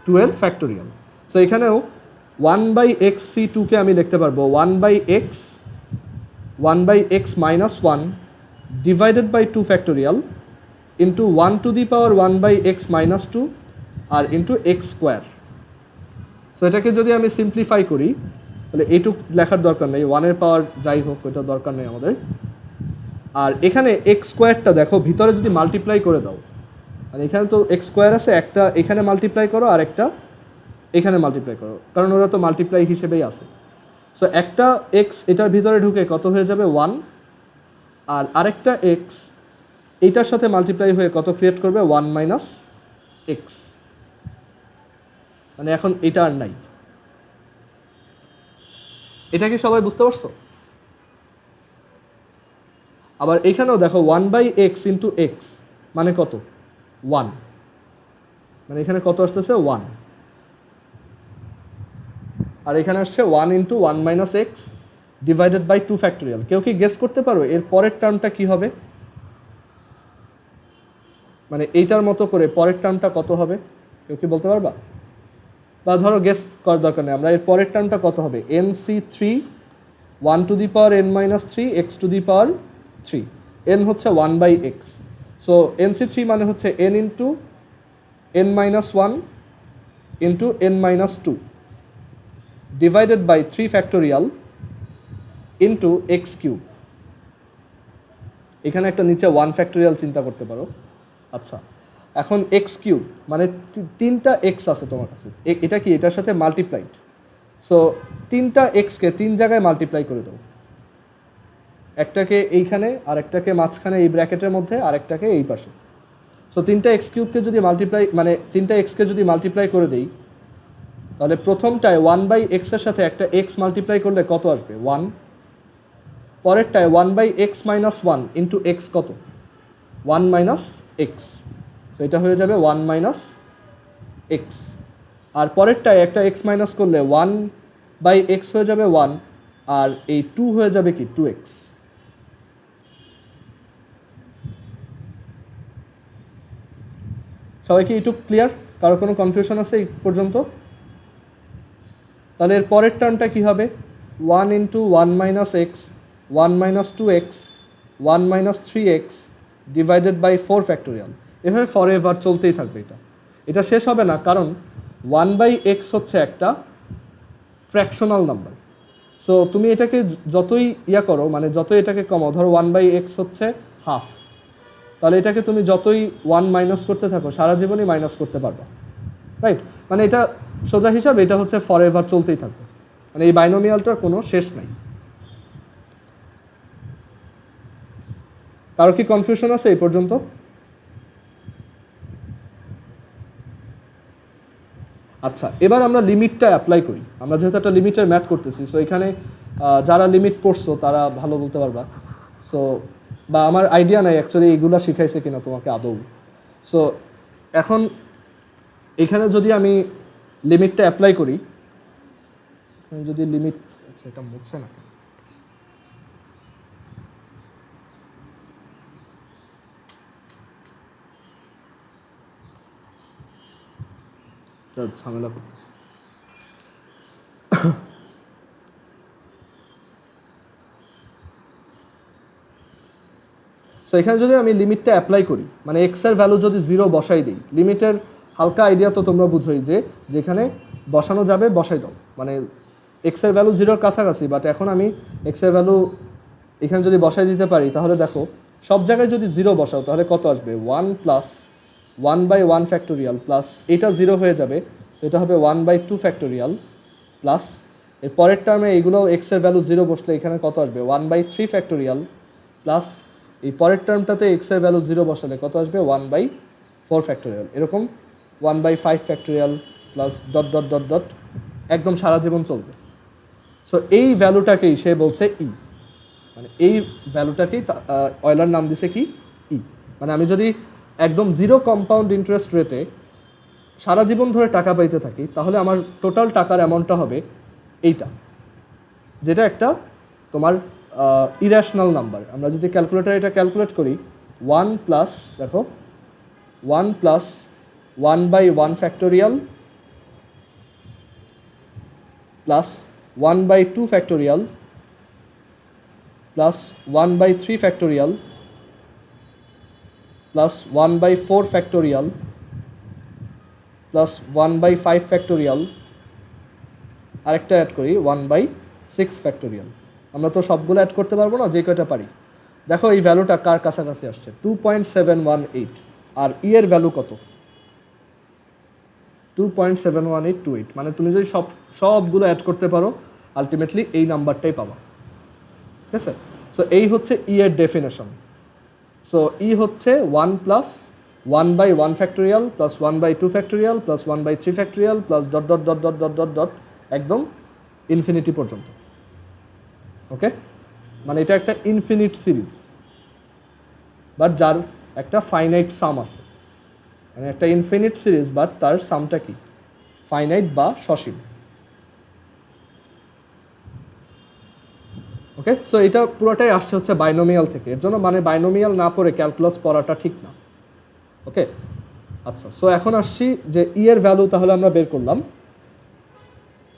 টু এর ফ্যাক্টোরিয়াল। সো এখানেও ওয়ান বাই এক্স সি টুকে আমি লিখতে পারবো one by x minus one divided by two factorial into one to the power one by x minus two আর ইন্টু এক্স স্কোয়ার। সো এটাকে যদি আমি সিম্পলিফাই করি তাহলে এইটুক লেখার দরকার নেই, ওয়ানের পাওয়ার যাই হোক ওইটা দরকার নেই আমাদের। আর এখানে এক্স স্কোয়ারটা দেখো ভিতরে যদি মাল্টিপ্লাই করে দাও, মানে এখানে তো এক্স স্কোয়ার আছে, একটা এখানে মাল্টিপ্লাই করো আর একটা এখানে মাল্টিপ্লাই করো, কারণ ওরা তো মাল্টিপ্লাই হিসেবেই আছে। সো একটা এক্স এটার ভিতরে ঢুকে কত হয়ে যাবে ওয়ান, আর আরেকটা এক্স এইটার সাথে মাল্টিপ্লাই হয়ে কত ক্রিয়েট করবে ওয়ান মাইনাস এক্স, মানে এখন এটা আর নাই। এটা কি সবাই বুঝতে পারছো? আবার এখানেও দেখো one by x into x মানে কত ওয়ান, মানে এখানে কত আসতেছে ওয়ান, আর এখানে আসছে one into one minus x divided by two factorial. কেউ কি গেস করতে পারো এর পরের টার্মটা কি হবে? মানে এইটার মতো করে পরের টার্মটা কত হবে, কেউ কি বলতে পারবা? বা ধরো গেস করার দরকার নেই, আমরা এর পরের টার্মটা কত হবে, n C three one to the power n minus three x to the power three, n হচ্ছে one by x. So n C three মানে হচ্ছে n into n minus one into n minus two divided by three factorial into x cube. এখানে একটা নিচে one factorial চিন্তা করতে পারো। আচ্ছা এখন এক্স কিউব মানে তিনটা এক্স আছে তোমার কাছে, এটা কি এটার সাথে মাল্টিপ্লাইড। সো তিনটা এক্সকে তিন জায়গায় মাল্টিপ্লাই করে দাও, একটাকে এইখানে আর একটাকে মাঝখানে এই ব্র্যাকেটের মধ্যে আর একটাকে এই পাশে। সো তিনটা এক্স কিউবকে যদি মাল্টিপ্লাই মানে তিনটা এক্সকে যদি মাল্টিপ্লাই করে দেই তাহলে প্রথমটায় ওয়ান বাই এক্সের সাথে একটা এক্স মাল্টিপ্লাই করলে কত আসবে ওয়ান, পরেরটায় one by x minus one into x কত ওয়ান মাইনাস এক্স, তো এটা হয়ে যাবে ওয়ান মাইনাস এক্স, আর পরেরটায় একটা এক্স মাইনাস করলে ওয়ান বাই এক্স হয়ে যাবে ওয়ান, আর এই টু হয়ে যাবে কি টু এক্স। সবাই কি এইটুকু ক্লিয়ার? কারো কোনো কনফিউশন আছে এই পর্যন্ত? তাহলে এর পরের টার্মটা কী হবে, one into one minus x one minus two x one minus three x divided by four factorial. এভাবে ফর এভার চলতেই থাকবে, এটা শেষ হবে না, কারণ ওয়ান বাই এক্স হচ্ছে একটা ফ্র্যাকশনাল নাম্বার। সো তুমি এটাকে যতই ইয়া করো, মানে যতই এটাকে কমাও, ধরো ওয়ান বাই এক্স হচ্ছে হাফ, তাহলে এটাকে তুমি যতই ওয়ান মাইনাস করতে থাকো সারা জীবনই মাইনাস করতে পারবে, রাইট? মানে এটা সোজা হিসাব, এটা হচ্ছে ফর এভার চলতেই থাকবে, মানে এই বাইনোমিয়ালটার কোনো শেষ নাই। কারো কি কনফিউশন আছে এই পর্যন্ত? আচ্ছা এবার আমরা লিমিটটা অ্যাপ্লাই করি, আমরা যেহেতু একটা লিমিটের ম্যাথ করতেছি। সো এখানে যারা লিমিট পড়ছো তারা ভালো বলতে পারবা। সো বা আমার আইডিয়া নাই অ্যাকচুয়ালি এইগুলো শিখাইছে কিনা তোমাকে আদৌ। সো এখন এখানে যদি আমি লিমিটটা অ্যাপ্লাই করি, যদি লিমিট, আচ্ছা এটা মুছছে না, ঝামেলা করতেছে। সো এখানে যদি আমি লিমিটটা অ্যাপ্লাই করি, মানে এক্সের ভ্যালু যদি জিরো বসাই দিই, লিমিটের হালকা আইডিয়া তো তোমরা বুঝোই যে যেখানে বসানো যাবে বসাই দাও, মানে এক্সের ভ্যালু জিরোর কাছাকাছি, বাট এখন আমি এক্সের ভ্যালু এখানে যদি বসাই দিতে পারি তাহলে দেখো সব জায়গায় যদি জিরো বসাও তাহলে কত আসবে, one plus one by one factorial plus এটা জিরো হয়ে যাবে, তো এটা হবে one by two factorial plus এর পরের টার্মে এইগুলো এক্সের ভ্যালু জিরো বসলে এখানে কত আসবে, one by three factorial plus এই পরের টার্মটাতে এক্সের ভ্যালু জিরো বসালে কত আসবে, ওয়ান বাই ফোর ফ্যাক্টোরিয়াল, এরকম one by five factorial plus dot dot dot dot একদম সারা জীবন চলবে। সো এই ভ্যালুটাকেই সে বলছে ই, মানে এই ভ্যালুটাকেই অয়লার নাম দিছে কি ই। মানে আমি যদি একদম জিরো কম্পাউন্ড ইন্টারেস্ট রেটে সারা জীবন ধরে টাকা পাইতে থাকি তাহলে আমার টোটাল টাকার অ্যামাউন্টটা হবে এইটা, যেটা একটা তোমার ইরেশনাল নাম্বার। আমরা যদি ক্যালকুলেটারে এটা ক্যালকুলেট করি, 1 প্লাস দেখো 1 plus 1/1 factorial plus 1/2 factorial plus 1/3 factorial plus 1/4 factorial plus 1/5 factorial, আরেকটা অ্যাড করি 1/6 ফ্যাক্টোরিয়াল। আমরা তো সবগুলো অ্যাড করতে পারবো না, যে কয়টা পারি। দেখো এই ভ্যালুটা কার কাছাকাছি আসছে, 2.718। আর ই এর ভ্যালু কত, 2.71828। মানে তুমি যদি সবগুলো অ্যাড করতে পারো আলটিমেটলি এই নাম্বারটাই পাবা, ঠিক আছে। সো এই হচ্ছে ই এর ডেফিনেশন। সো ই হচ্ছে 1 plus 1/1 factorial plus 1/2 factorial plus 1/3 factorial plus dot dot dot dot dot dot dot একদম ইনফিনিটি পর্যন্ত। ওকে, মানে এটা একটা ইনফিনিট সিরিজ, বাট যার একটা ফাইনাইট সাম আছে। মানে একটা ইনফিনিট সিরিজ, বাট তার সামটা কি, ফাইনাইট বা সসীম। ওকে, সো এটা পুরোটাই আসছে হচ্ছে বাইনোমিয়াল থেকে। এর জন্য মানে বাইনোমিয়াল না পড়ে ক্যালকুলাস পড়াটা ঠিক না। ওকে, আচ্ছা, সো এখন আসছি যে ই এর ভ্যালু তাহলে আমরা বের করলাম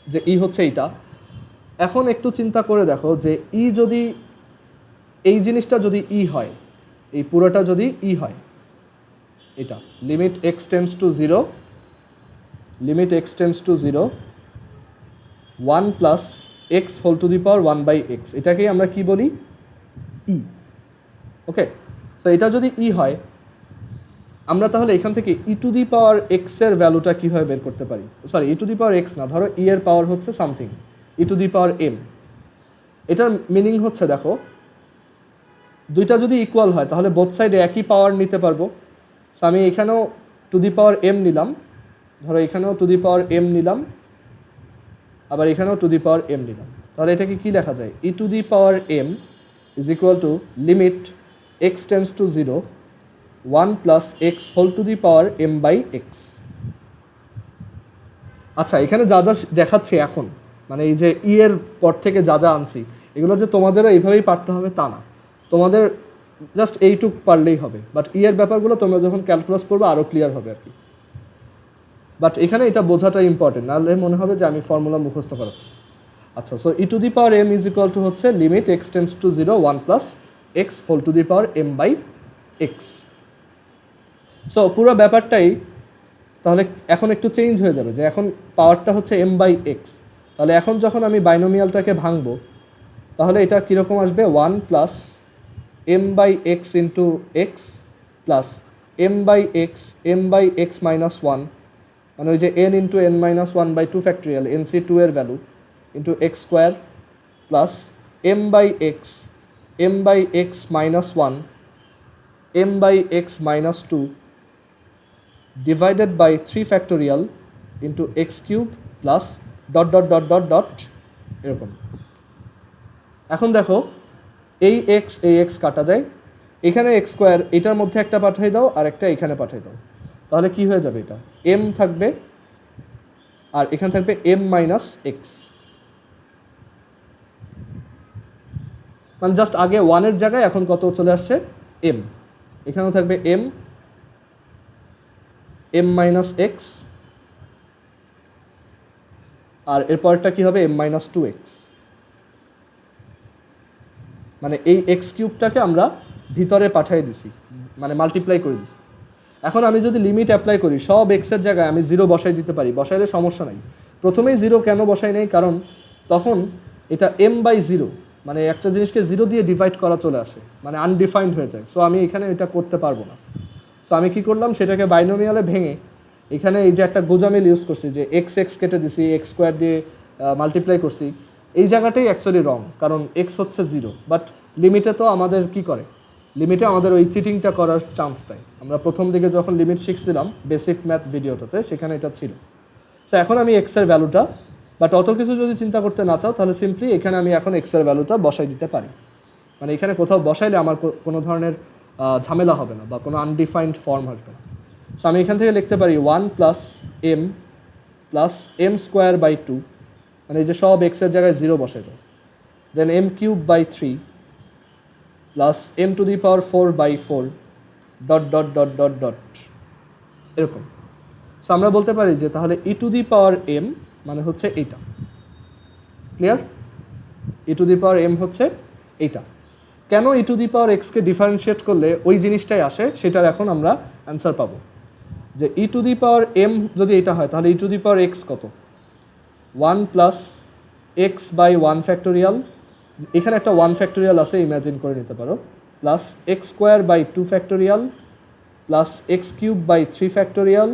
যে ই হচ্ছে এইটা। এখন একটু চিন্তা করে দেখো যে ই যদি, এই জিনিসটা যদি ই হয়, এই পুরোটা যদি ই হয়, এটা limit x tends to 0, limit x tends to 0 1 plus x whole to the power 1/x, এটাকেই আমরা কি বলি, ই। ওকে, সো এটা যদি ই হয়, আমরা তাহলে এখান থেকে ই টু দি পাওয়ার এক্স এর ভ্যালুটা কীভাবে বের করতে পারি। Sorry, e to the power x না, ধরো ই এর পাওয়ার হচ্ছে something, e to the power m. এটার মিনিং হচ্ছে দেখো, দুইটা যদি ইকুয়াল হয় তাহলে বোথ সাইডে একই পাওয়ার নিতে পারবো। সো আমি এখানেও টু দি পাওয়ার এম নিলাম, ধরো এখানেও টু দি পাওয়ার এম নিলাম, আবার এখানেও টু দি পাওয়ার এম নিলাম। তাহলে এটাকে কি লেখা যায়, e to the power m is equal to limit x tends to 0 1 plus x whole to the power m/x। আচ্ছা, এখানে যা যা দেখাচ্ছি এখন, মানে এই যে ই এর পর থেকে যা যা আনছি, এগুলো যে তোমাদেরও এইভাবেই পারতে হবে তা না, তোমাদের জাস্ট এইটুক পারলেই হবে। বাট ই এর ব্যাপারগুলো তোমরা যখন ক্যালকুলাস করবে আরও ক্লিয়ার হবে আর কি। বাট এখানে এটা বোঝাটা ইম্পর্টেন্ট, নাহলে মনে হবে যে আমি ফর্মুলা মুখস্থ করাচ্ছি। আচ্ছা, so e to the power m is equal to হচ্ছে limit x tends to 0 1 plus x whole to the power m/x। So পুরো ব্যাপারটাই তাহলে এখন একটু চেঞ্জ হয়ে যাবে, যে এখন পাওয়ারটা হচ্ছে m/x। তাহলে এখন যখন আমি বাইনোমিয়ালটাকে ভাঙবো, তাহলে এটা কীরকম আসবে, 1 plus m/x into x plus m/x minus 1, মানে ওই যে n into n-1/2 factorial nc2 এর value into x square plus m/x minus 1 m/x minus 2 divided by 3 factorial into x cube plus dot dot dot dot dot এরকম। এখন দেখো এই x কাটা যায়, এখানে এক্স স্কোয়ার এটার মধ্যে একটা পাঠাই দাও আর একটা এখানে পাঠাই দাও, তাহলে কি হয়ে যাবে, এটা এম থাকবে আর এখানে থাকবে m-x। মানে জাস্ট আগে 1 এর জায়গায় এখন কত চলে আসছে, m। এখানেও থাকবে m-x, আর এরপরটা কি হবে, m-2x। মানে এই এক্স কিউবটাকে আমরা ভিতরে পাঠিয়ে দিছি, মানে মাল্টিপ্লাই করে দিছি। এখন আমি যদি লিমিট অ্যাপ্লাই করি, সব এক্সের জায়গায় আমি 0 বসাই দিতে পারি, বসাইলে সমস্যা নাই। প্রথমেই 0 কেন বসাই নাই, কারণ তখন এটা m/0, মানে একটা জিনিসকে 0 দিয়ে ডিভাইড করা চলে আসে, মানে আনডিফাইন্ড হয়ে যায়। সো আমি এখানে এটা করতে পারবো না। সো আমি কি করলাম, সেটাকে বাইনোমিয়ালে ভেঙে এখানে এই যে একটা গোজামিল ইউজ করছি, যে এক্স কেটে দিছি, এক্স স্কোয়ার দিয়ে মাল্টিপ্লাই করছি। এই জায়গাটাই অ্যাকচুয়ালি রং, কারণ এক্স হচ্ছে 0, বাট লিমিটে তো আমাদের কি করে, লিমিটে আমাদের ওই চিটিংটা করার চান্স দেয়। আমরা প্রথম দিকে যখন লিমিট শিখছিলাম বেসিক ম্যাথ ভিডিওটাতে, সেখানে এটা ছিল। সো এখন আমি এক্সের ভ্যালুটা, বাট অত কিছু যদি চিন্তা করতে না চাও, তাহলে সিম্পলি এখানে আমি এখন এক্সের ভ্যালুটা বসাই দিতে পারি। মানে এখানে কোথাও বসাইলে আমার কোনো ধরনের ঝামেলা হবে না বা কোনো আনডিফাইন্ড ফর্ম আসবে না। সো আমি এখান থেকে লিখতে পারি 1 plus M plus m² by 2, মানে এই যে সব এক্সের জায়গায় 0 বসাই দাও, then m cube by 3 plus m to the power 4 by 4 dot dot dot dot dot এরকম। সো আমরা বলতে পারি যে তাহলে ই টু দি পাওয়ার এম মানে হচ্ছে এইটা। Clear? E to the power m হচ্ছে এইটা। কেন ই টু দি পাওয়ার এক্সকে ডিফারেন্সিয়েট করলে ওই জিনিসটাই আসে, সেটার এখন আমরা অ্যান্সার পাবো। যে e to the power M যদি এটা হয় তাহলে ই টু দি পাওয়ার এক্স কত? 1 প্লাস এক্স বাই 1 ফ্যাক্টোরিয়াল, এখানে একটা 1 ফ্যাক্টোরিয়াল আছে, ইম্যাজিন করে নিতে পারো, plus x square by 2 factorial plus x cube by 3 factorial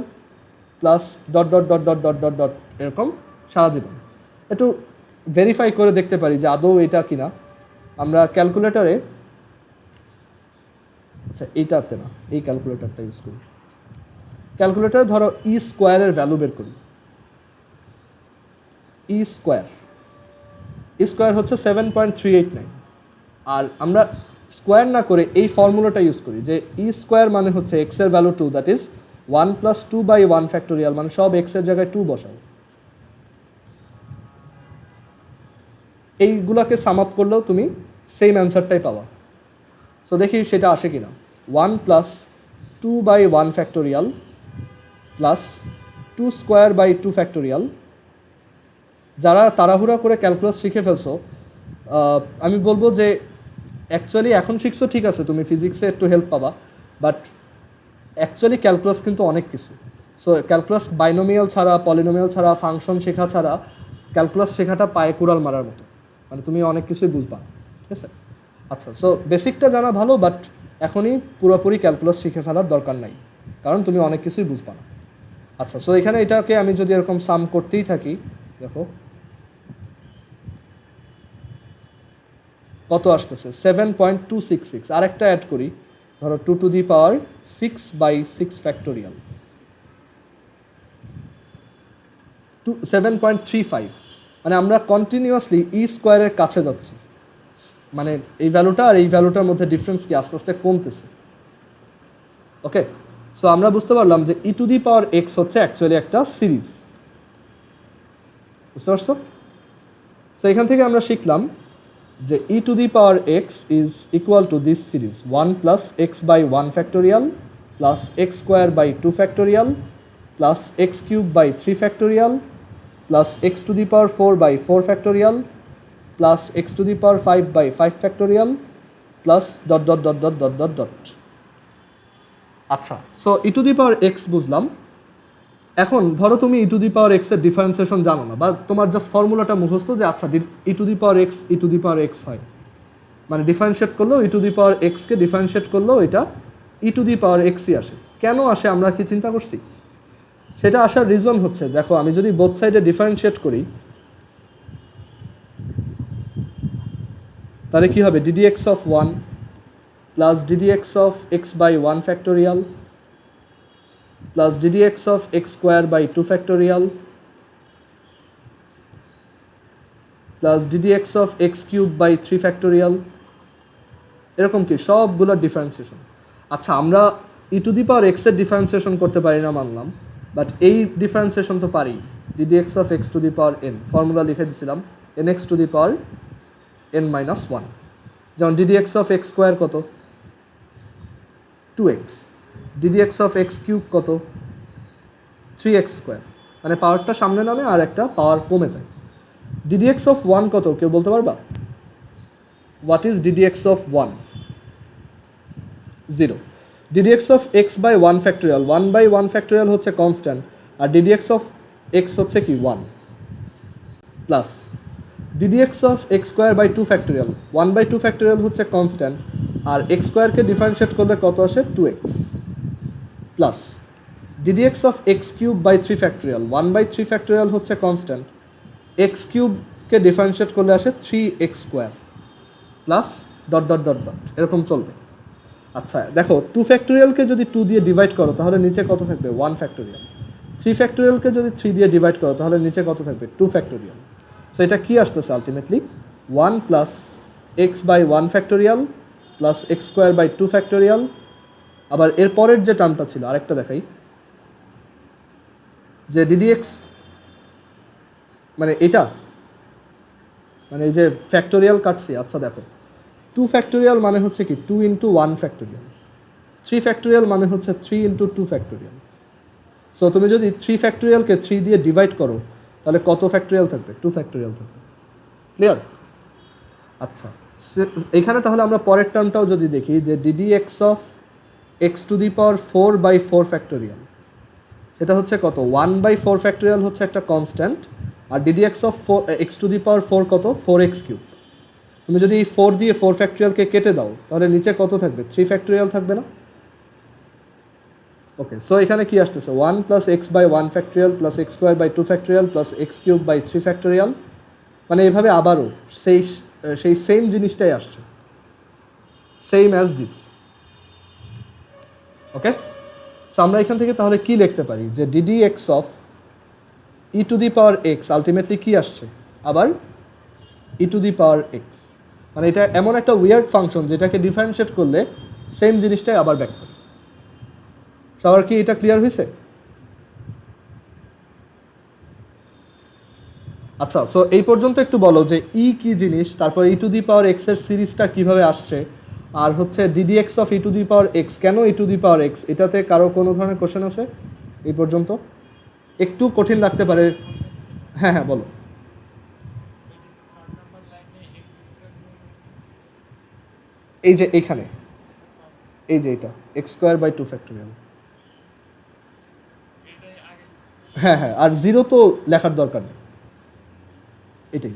plus dot dot dot dot dot dot dot এরকম সারা জীবন। একটু ভেরিফাই করে দেখতে পারি যে আদৌ এটা কিনা। আমরা ক্যালকুলেটরে, আচ্ছা এইটাতে না, এই ক্যালকুলেটরটা ইউজ করি। ক্যালকুলেটরে ধরো ই স্কোয়ারের ভ্যালু বের করি। ই স্কোয়ার হচ্ছে 7.389, আর আমরা স্কোয়ার না করে এই ফর্মুলাটা ইউজ করি যে ই স্কোয়ার মানে হচ্ছে এক্স এর value 2, that is 1 plus 2 by 1 factorial, মানে সব এক্স এর জায়গায় 2 বসাও। এইগুলাকে সাম আপ করলেও তুমি সেম অ্যান্সারটাই পাওয়া। সো দেখি সেটা আসে কিনা। 1 plus 2 by 1 factorial plus 2 square by 2 factorial. যারা তাড়াহুড়া করে ক্যালকুলাস শিখে ফেলছো, আমি বলবো যে অ্যাকচুয়ালি এখন শিখছো ঠিক আছে, তুমি ফিজিক্সে একটু হেল্প পাবা, বাট অ্যাকচুয়ালি ক্যালকুলাস কিন্তু অনেক কিছু। সো ক্যালকুলাস বাইনোমিয়াল ছাড়া, পলিনোমিয়াল ছাড়া, ফাংশন শেখা ছাড়া ক্যালকুলাস শেখাটা পায়ে কুড়াল মারার মতো, মানে তুমি অনেক কিছুই বুঝবা। ঠিক আছে? আচ্ছা, সো বেসিকটা জানা ভালো, বাট এখনই পুরোপুরি ক্যালকুলাস শিখে ফেলার দরকার নাই, কারণ তুমি অনেক কিছুই বুঝবা না। আচ্ছা, সো এখানে এটাকে আমি যদি এরকম সাম করতেই থাকি, দেখো কত আসতেছে, 7.266। আরেকটা অ্যাড করি, ধরো 2 to the power 6 by 6 factorial, 7.35। মানে আমরা কন্টিনিউয়াসলি ই স্কোয়ারের কাছে যাচ্ছি, মানে এই ভ্যালুটা আর এই ভ্যালুটার মধ্যে ডিফারেন্স কি আস্তে আস্তে কমতেছে। ওকে, সো আমরা বুঝতে পারলাম যে e to the power x হচ্ছে অ্যাকচুয়ালি একটা সিরিজ। বুঝতে পারছো? সো এখান থেকে আমরা শিখলাম যে e to the power x is equal to this series 1 plus x by 1 factorial plus x square by 2 factorial plus x cube by 3 factorial plus x to the power 4 by 4 factorial plus x to the power 5 by 5 factorial plus dot dot dot dot dot dot dot. আচ্ছা, so e to the power x বুঝলাম। এখন ধরো তুমি e to the power x এর differentiation জানো না, বা তোমার জাস্ট ফর্মুলাটা মুখস্থ যে আচ্ছা e to the power x e to the power x হয়, মানে ডিফারেন্সিয়েট করলেও ই টু দি পাওয়ার এক্সকে ডিফারেন্সিয়েট করলেও এটা ই টু দি পাওয়ার এক্সই আসে। কেন আসে আমরা কি চিন্তা করছি? সেটা আসার রিজন হচ্ছে, দেখো আমি যদি বোথ সাইডে ডিফারেন্সিয়েট করি তাহলে কি হবে, d d x of 1 plus d d x of x by 1 factorial plus d d x of x square by 2 factorial plus d d x of x cube by 3 factorial, এরকম কি সবগুলো ডিফারেন্সিয়েশন। আচ্ছা, আমরা ই টু দি পাওয়ার এক্সের ডিফারেন্সিয়েশন করতে পারি না মানলাম, বাট এই ডিফারেন্সিয়েশন তো পারি। DD x of x to the power N, formula লিখে দিয়েছিলাম N x to the power n minus 1। যেমন DD x of x square কত, 2x, DD x of x cube কত, 3x স্কোয়ার, মানে পাওয়ারটা সামনে নামে আর একটা পাওয়ার কমে যায়। ডিডি এক্স অফ 1 কত কেউ বলতে পারবা? What is d d x of 1? 0। D d x of x by 1 factorial, 1 by 1 factorial হচ্ছে কনস্ট্যান্ট, আর ডিডি এক্স অফ এক্স হচ্ছে কি 1, plus d d x of x square by 2 factorial, 1 by 2 factorial হচ্ছে constant, আর এক্স স্কোয়ারকে ডিফারেন্সিয়েট করলে কত আসে 2x, plus d d x of x cube by 3 factorial, 1 by 3 factorial হচ্ছে কনস্ট্যান্ট, এক্স কিউবকে ডিফারেন্সিয়েট করলে আসে 3x square plus dot dot dot dot, এরকম চলবে। আচ্ছা দেখো, 2 ফ্যাক্টোরিয়ালকে যদি 2 দিয়ে ডিভাইড করো তাহলে নিচে কত থাকবে 1 ফ্যাক্টোরিয়াল, 3 ফ্যাক্টোরিয়ালকে যদি 3 দিয়ে ডিভাইড করো তাহলে নিচে কত থাকবে 2 ফ্যাক্টোরিয়াল। সো এটা কি আসতেছে ultimately 1 plus x by 1 factorial plus x square by 2 factorial. আবার এর পরের যে টার্মটা ছিল আরেকটা দেখাই, যে ডিডি এক্স মানে এটা মানে এই যে ফ্যাক্টোরিয়াল কাটছি, আচ্ছা দেখো 2 ফ্যাক্টোরিয়াল মানে হচ্ছে কি 2 ইন্টু 1 ফ্যাক্টোরিয়াল, 3 ফ্যাক্টোরিয়াল মানে হচ্ছে 3 ইন্টু 2 ফ্যাক্টোরিয়াল। সো তুমি যদি 3 ফ্যাক্টোরিয়ালকে 3 দিয়ে ডিভাইড করো তাহলে কত ফ্যাক্টোরিয়াল থাকবে? 2 ফ্যাক্টোরিয়াল থাকবে। ক্লিয়ার? আচ্ছা, এখানে তাহলে আমরা পরের টার্মটাও যদি দেখি যে d d x of x to the power 4/4 factorial, সেটা হচ্ছে কত? 1/4 ফ্যাক্টোরিয়াল হচ্ছে একটা কনস্ট্যান্ট, আর d d x of x to the power 4 কত? 4x cube. তুমি যদি এই 4 দিয়ে 4 ফ্যাক্টোরিয়ালকে কেটে দাও তাহলে নিচে কত থাকবে? 3 ফ্যাক্টোরিয়াল থাকবে না? ওকে, সো এখানে কি আসতেছে? 1 plus x by 1 factorial plus x square by 2 factorial plus x cube by 3 factorial, মানে এভাবে আবারও সেই সেম জিনিসটাই আসছে, same as this. Okay, so আমরা এখান থেকে তাহলে কি লিখতে পারি যে d d x of e to the power x ultimately কি আসছে? আবার ই টু দি পাওয়ার এক্স, মানে এটা এমন একটা উইয়ার্ড ফাংশন যেটাকে ডিফারেন্সিয়েট করলে সেম জিনিসটাই আবার ব্যাক করে। সবার কি এটা ক্লিয়ার হয়েছে? আচ্ছা, সো এই পর্যন্ত একটু বলো যে ই কি জিনিস, তারপর ই টু দি পাওয়ার এক্স এর সিরিজটা কিভাবে আসছে, আর হচ্ছে DD x of e to the power x, কেন ই টু দি পাওয়ার এক্স? এটাতে কারো কোনো ধরনের কোশ্চেন আছে এই পর্যন্ত? একটু কঠিন লাগতে পারে। হ্যাঁ হ্যাঁ বলো। এই যে এইখানে, এই যে এটা এক্স স্কোয়ার বাই 2 ফ্যাক্টোরিয়াল। হ্যাঁ হ্যাঁ, আর জিরো তো লেখার দরকার নেই, এটাই।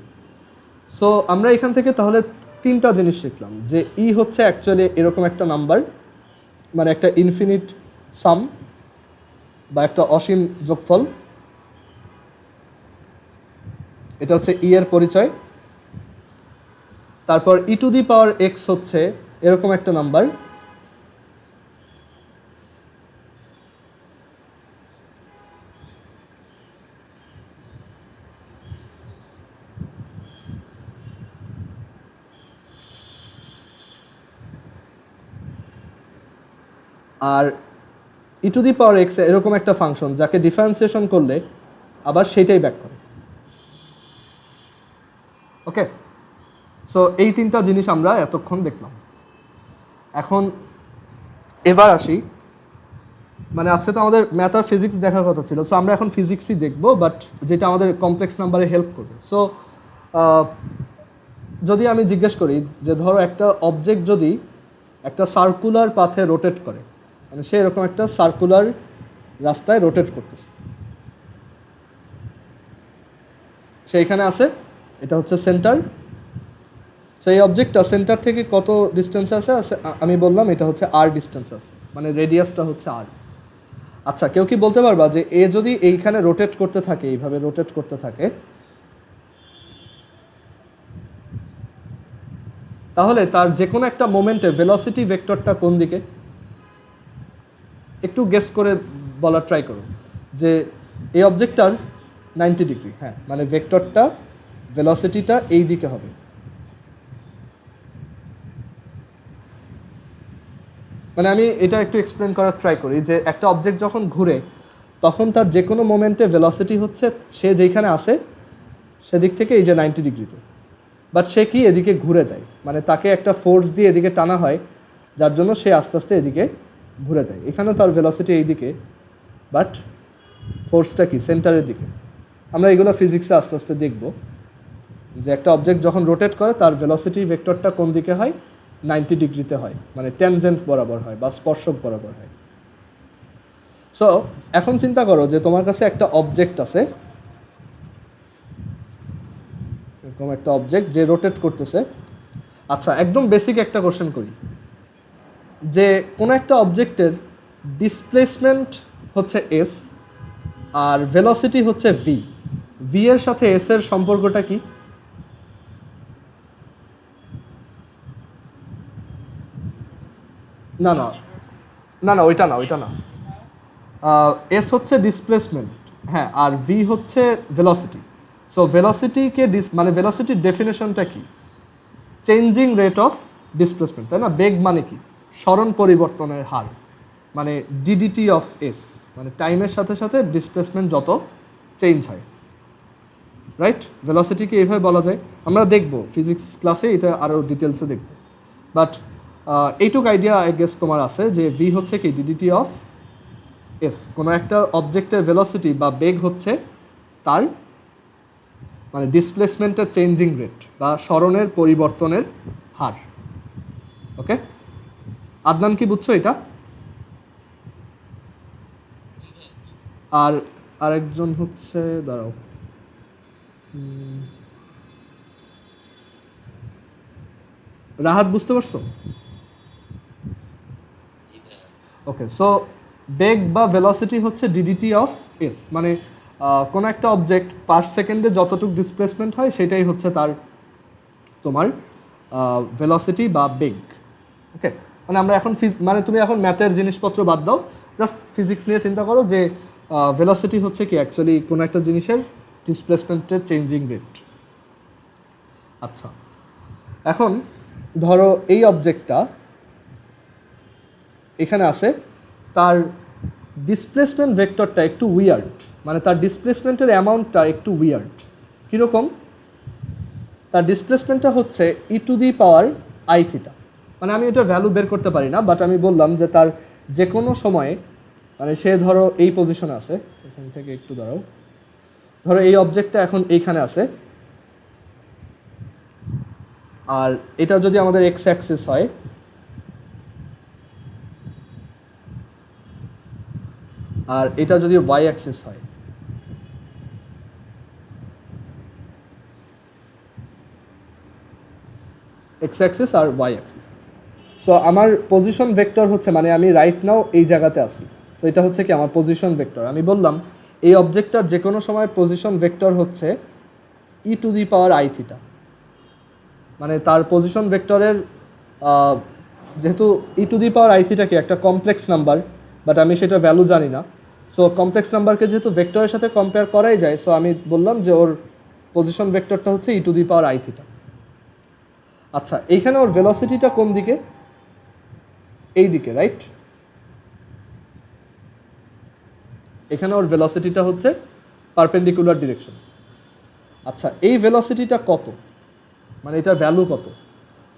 সো আমরা এখান থেকে তাহলে 3টা জিনিস শিখলাম যে ই হচ্ছে অ্যাকচুয়ালি এরকম একটা নাম্বার, মানে একটা ইনফিনিট সাম বা একটা অসীম যোগফল, এটা হচ্ছে ই এর পরিচয়। তারপর ই টু দি পাওয়ার এক্স হচ্ছে এরকম একটা নাম্বার, আর e to the power x এরকম একটা ফাংশন যাকে ডিফারেন্সিয়েশন করলে আবার সেটাই ব্যাক করে। ওকে, সো এই 3টা জিনিস আমরা এতক্ষণ দেখলাম। এখন এবার আসি, মানে আজকে তো আমাদের ম্যাথ আর ফিজিক্স দেখার কথা ছিল, সো আমরা এখন ফিজিক্সই দেখবো, বাট যেটা আমাদের কমপ্লেক্স নাম্বারে হেল্প করবে। সো যদি আমি জিজ্ঞেস করি যে ধরো একটা অবজেক্ট যদি একটা সার্কুলার পাথে রোটেট করে, মানে সে এরকম একটা সার্কুলার রাস্তায় রোটেট করতেছে, সেইখানে আছে, এটা হচ্ছে সেন্টার। সেই অবজেক্টটা সেন্টার থেকে কত ডিস্টেন্সে আছে? আমি বললাম এটা হচ্ছে আর ডিস্টেন্স আছে, মানে রেডিয়াসটা হচ্ছে আর। আচ্ছা, কেউ কি বলতে পারবা যে এ যদি এইখানে রোটেট করতে থাকে, এইভাবে রোটেট করতে থাকে, তাহলে তার যে কোনো একটা মোমেন্টে ভেলোসিটি ভেক্টরটা কোন দিকে? একটু গেস করে বলার ট্রাই করো যে এই অবজেক্টটার 90 ডিগ্রি, হ্যাঁ, মানে ভেক্টরটা ভেলোসিটিটা এই দিকে হবে। মানে আমি এটা একটু এক্সপ্লেন করার ট্রাই করি যে একটা অবজেক্ট যখন ঘুরে তখন তার যে কোনো মোমেন্টে ভেলোসিটি হচ্ছে সে যেখানে আসে সেদিক থেকে এই যে 90 ডিগ্রিতে, বাট সে কি এদিকে ঘুরে যায়, মানে তাকে একটা ফোর্স দিয়ে এদিকে টানা হয় যার জন্য সে আস্তে আস্তে এদিকে ঘুরে যায়। এখানেও তার ভেলোসিটি এই দিকে, বাট ফোর্সটা কি সেন্টারের দিকে। আমরা এগুলো ফিজিক্সে আস্তে আস্তে দেখব যে একটা অবজেক্ট যখন রোটেট করে তার ভেলোসিটি ভেক্টরটা কোন দিকে হয়? 90 ডিগ্রিতে হয়, মানে ট্যানজেন্ট বরাবর হয় বা স্পর্শক বরাবর হয়। সো এখন চিন্তা করো যে তোমার কাছে একটা অবজেক্ট আছে, এরকম একটা অবজেক্ট যে রোটেট করতেছে। আচ্ছা, একদম বেসিক একটা কোশ্চেন করি যে কোনো একটা অবজেক্টের ডিসপ্লেসমেন্ট হচ্ছে এস আর ভেলোসিটি হচ্ছে ভি, ভি এর সাথে এস এর সম্পর্কটা কি? না না না না, ওইটা না, ওইটা না। এস হচ্ছে ডিসপ্লেসমেন্ট, হ্যাঁ, আর ভি হচ্ছে ভেলোসিটি। সো ভেলোসিটিকে মানে ভেলোসিটির ডেফিনেশনটা কি? চেঞ্জিং রেট অফ ডিসপ্লেসমেন্ট, তাই না? বেগ মানে কি? সরণ পরিবর্তনের হার, মানে ডিডিটি অফ এস, মানে টাইমের সাথে সাথে ডিসপ্লেসমেন্ট যত চেঞ্জ হয়, রাইট? ভেলোসিটিকে এইভাবে বলা যায়। আমরা দেখব ফিজিক্স ক্লাসে এটা আরও ডিটেলসে দেখব, বাট এইটুক আইডিয়া আই গেস তোমার আছে যে ভি হচ্ছে কি ডিডিটি অফ এস। কোনো একটা অবজেক্টের ভেলোসিটি বা বেগ হচ্ছে তার মানে ডিসপ্লেসমেন্টের চেঞ্জিং রেট বা সরণের পরিবর্তনের হার। ওকে, আদনান কি বুঝছো এটা? আর আরেকজন হচ্ছে, দাঁড়াও, রাহাত বুঝতে পারছো? ওকে, সো বেগ বা ভেলোসিটি হচ্ছে ডিডিটি অফ এস, মানে কোনো একটা অবজেক্ট পার সেকেন্ডে যতটুকু ডিসপ্লেসমেন্ট হয় সেটাই হচ্ছে তার তোমার ভেলোসিটি বা বেগ। ওকে, মানে আমরা এখন মানে তুমি এখন ম্যাথের জিনিসপত্র বাদ দাও, জাস্ট ফিজিক্স নিয়ে চিন্তা করো যে ভেলোসিটি হচ্ছে কি অ্যাকচুয়ালি কোনো একটা জিনিসের ডিসপ্লেসমেন্টের চেঞ্জিং রেট। আচ্ছা, এখন ধরো এই অবজেক্টটা এখানে আছে, তার ডিসপ্লেসমেন্ট ভেক্টরটা একটু উইয়ার্ড, মানে তার ডিসপ্লেসমেন্টের অ্যামাউন্টটা একটু উইয়ার্ড। কীরকম? তার ডিসপ্লেসমেন্টটা হচ্ছে e to the power i theta. মানে আমি এটা ভ্যালু বের করতে পারি না, বাট আমি বললাম যে তার যে কোনো সময়ে, মানে সে ধরো এই পজিশনে আছে, এখান থেকে একটু দাঁড়াও, ধরো এই অবজেক্টটা এখন এইখানে আছে, আর এটা যদি আমাদের এক্স অ্যাক্সিস হয়, আর এটা যদি ওয়াই অ্যাক্সিস হয়, এক্স অ্যাক্সিস আর ওয়াই অ্যাক্সিস। সো আমার পজিশন ভেক্টর হচ্ছে, মানে আমি রাইট নাও এই জায়গাতে আছি, সো এটা হচ্ছে কি আমার পজিশন ভেক্টর। আমি বললাম এই অবজেক্টটার যে কোনো সময় পজিশন ভেক্টর হচ্ছে e to the power i theta. মানে তার পজিশন ভেক্টরের যেহেতু e to the power i theta কি একটা কমপ্লেক্স নাম্বার, বাট আমি সেটা ভ্যালু জানি না, সো কমপ্লেক্স নাম্বারকে যেহেতু ভেক্টরের সাথে কম্পেয়ার করাই যায়, সো আমি বললাম যে ওর পজিশন ভেক্টরটা হচ্ছে e to the power i theta. আচ্ছা, এইখানে ওর ভেলোসিটিটা কোন দিকে? এই দিকে, রাইট? এখানে ওর ভেলোসিটিটা হচ্ছে পারপেন্ডিকুলার ডিরেকশন। আচ্ছা, এই ভেলোসিটিটা কত, মানে এটার ভ্যালু কত?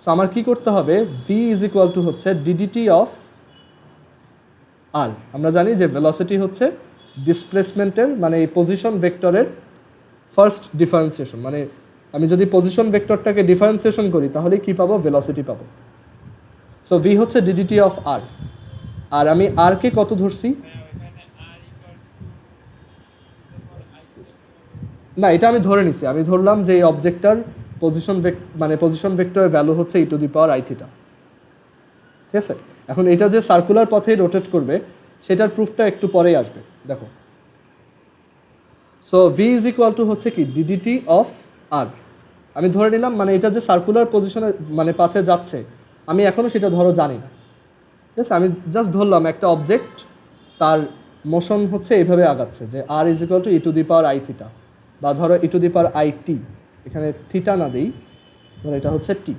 সো আমার কি করতে হবে, ভি ইজ ইকুয়াল টু হচ্ছে ডিডিটি অফ আর। আমরা জানি যে ভেলোসিটি হচ্ছে ডিসপ্লেসমেন্টের, মানে এই পজিশন ভেক্টরের ফার্স্ট ডিফারেন্সিয়েশন। মানে আমি যদি পজিশন ভেক্টরটাকে ডিফারেন্সিয়েশন করি তাহলে কি পাবো? ভেলোসিটি পাবো। সো ভি হচ্ছে ডিডিটি অফ আর। আর আমি আর কে কত ধরছি? না, এটা আমি ধরে নিছি, আমি ধরলাম যে এই অবজেক্টটার পজিশন ভেক্টরের ভ্যালু হচ্ছে e to the power i theta. ঠিক আছে, এখন এটা যে সার্কুলার পথে রোটেট করবে সেটার প্রুফটা একটু পরেই আসবে, দেখো। So V is equal to হচ্ছে কি ডিডিটি অফ আর। আমি ধরে নিলাম, মানে এটা যে সার্কুলার পজিশনে মানে পাথে যাচ্ছে, আমি এখনও সেটা ধরো জানি না। ঠিক আছে, আমি জাস্ট ধরলাম একটা অবজেক্ট তার মোশন হচ্ছে এইভাবে আগাচ্ছে, যে r is equal to e to the power i theta, বা ধরো ই to the power I T, এখানে থিটা না দিই, ধরো এটা হচ্ছে টি,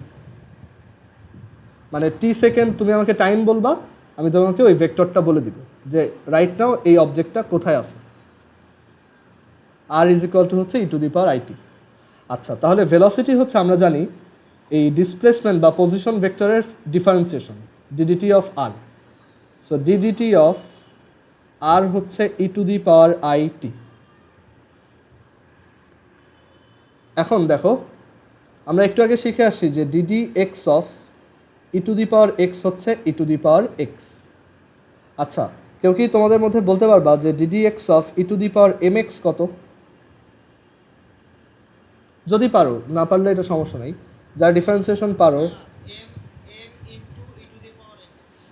মানে টি সেকেন্ড তুমি আমাকে টাইম বলবা, আমি তোমাকে ওই ভেক্টরটা বলে দিব যে রাইট নাও এই অবজেক্টটা কোথায় আছে। আর ইজ ইকুয়াল টু হচ্ছে e to the power I T. আচ্ছা, তাহলে ভেলোসিটি হচ্ছে আমরা জানি এই ডিসপ্লেসমেন্ট বা পজিশন ভেক্টরের differentiation, d d t of r. So d d t of r হচ্ছে e to the power I T. এখন দেখো, আমরা একটু আগে শিখে আসছি যে d d x of e to the power x হচ্ছে e to the power x. আচ্ছা, কেউ কি তোমাদের মধ্যে বলতে পারবা যে d d x of e to the power m x কত? যদি পারো, না পারলে এটা সমস্যা নেই, যার ডিফারেন্সিয়েশন পারো।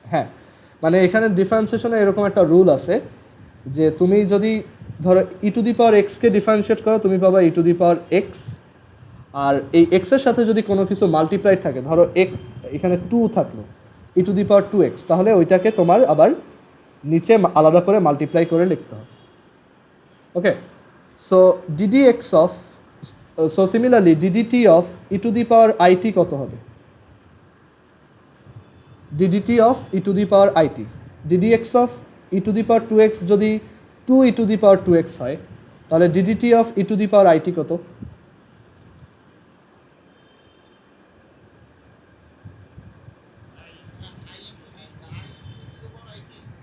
হ্যাঁ, মানে এখানে ডিফারেন্সিয়েশনে এরকম একটা রুল আছে যে তুমি যদি ধরো ই টু দি পাওয়ার এক্সকে ডিফারেন্সিয়েট করো, তুমি পাবা ই টু দি পাওয়ার এক্স। আর এই এক্সের সাথে যদি কোনো কিছু মাল্টিপ্লাই থাকে, ধরো এখানে 2 থাকলো, ই টু দি পাওয়ার 2x, তাহলে ওইটাকে তোমার আবার নিচে আলাদা করে মাল্টিপ্লাই করে লিখতে হবে। Okay, so d d x of, so similarly d d t of e to the power i t কত হবে? D d t of e to the power i t, d d x of e to the power 2x যদি 2 ই টু দি পাওয়ার 2x হয়, তাহলে DDT of e to the power i t কত?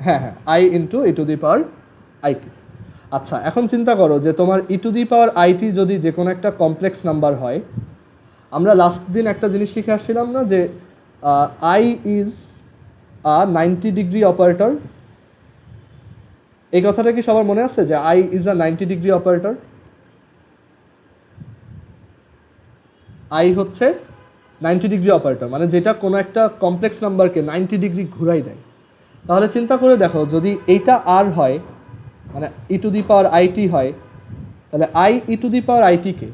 হ্যাঁ হ্যাঁ, I into e to the power IT. আচ্ছা, এখন চিন্তা করো যে তোমার ই টু দি পাওয়ার আইটি যদি যে কোনো একটা কমপ্লেক্স নাম্বার হয়, আমরা লাস্ট দিন একটা জিনিস শিখে আসছিলাম না যে I is a 90 degree operator. এই কথাটা কি সবার মনে আছে যে I is a 90 degree operator? I হচ্ছে 90 ডিগ্রি অপারেটর, মানে যেটা কোনো একটা কমপ্লেক্স নাম্বারকে 90 ডিগ্রি ঘুরাই দেয়। তাহলে চিন্তা করে দেখো, যদি এইটা আর হয়, মানে ই টু দি পাওয়ার আইটি হয়, তাহলে i e to the power আইটিকে,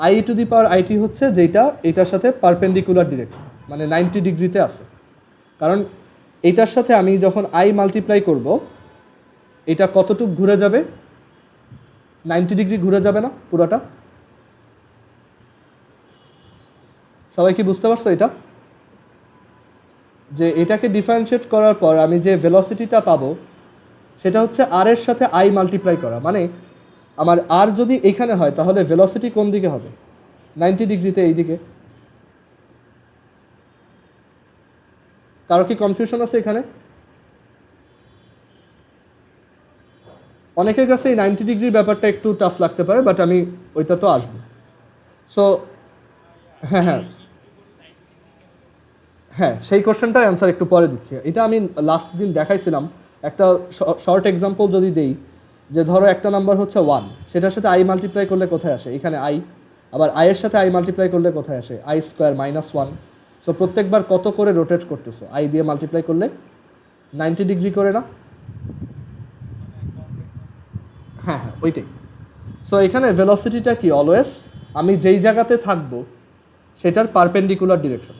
i e to the power i t হচ্ছে যেটা এটার সাথে পারপেন্ডিকুলার ডিরেকশন, মানে 90 ডিগ্রিতে আছে। কারণ এটার সাথে আমি যখন আই মাল্টিপ্লাই করব, এটা কতটুক ঘুরে যাবে? 90 ডিগ্রি ঘুরে যাবে না পুরোটা? সবাই কি বুঝতে পারছো এটা? যে এটাকে ডিফারেন্সিয়েট করার পর আমি যে ভেলোসিটিটা পাবো সেটা হচ্ছে আর এর সাথে আই মাল্টিপ্লাই করা। মানে আমার আর যদি এখানে হয় তাহলে ভেলোসিটি কোন দিকে হবে? 90 ডিগ্রিতে, এই দিকে। কারো কি কনফিউশন আছে এখানে? অনেকের কাছে এই 90 ডিগ্রির ব্যাপারটা একটু টাফ লাগতে পারে, বাট আমি ওইটা তো আসবো। সো হ্যাঁ হ্যাঁ হ্যাঁ, সেই কোশ্চেনটার অ্যান্সার একটু পরে দিচ্ছি। এটা আমি লাস্ট দিন দেখাইছিলাম। একটা শর্ট এক্সাম্পল যদি দেই, যে ধরো একটা নাম্বার হচ্ছে 1, সেটার সাথে আই মাল্টিপ্লাই করলে কোথায় আসে? এখানে আই। আবার আইয়ের সাথে আই মাল্টিপ্লাই করলে কোথায় আসে? I square minus 1। সো প্রত্যেকবার কত করে রোটেট করতেছো? আই দিয়ে মাল্টিপ্লাই করলে 90 ডিগ্রি করে না? হ্যাঁ হ্যাঁ, ওইটাই। সো এখানে ভেলোসিটিটা কি? অলওয়েজ আমি যেই জায়গাতে থাকবো সেটার পারপেন্ডিকুলার ডিরেকশন।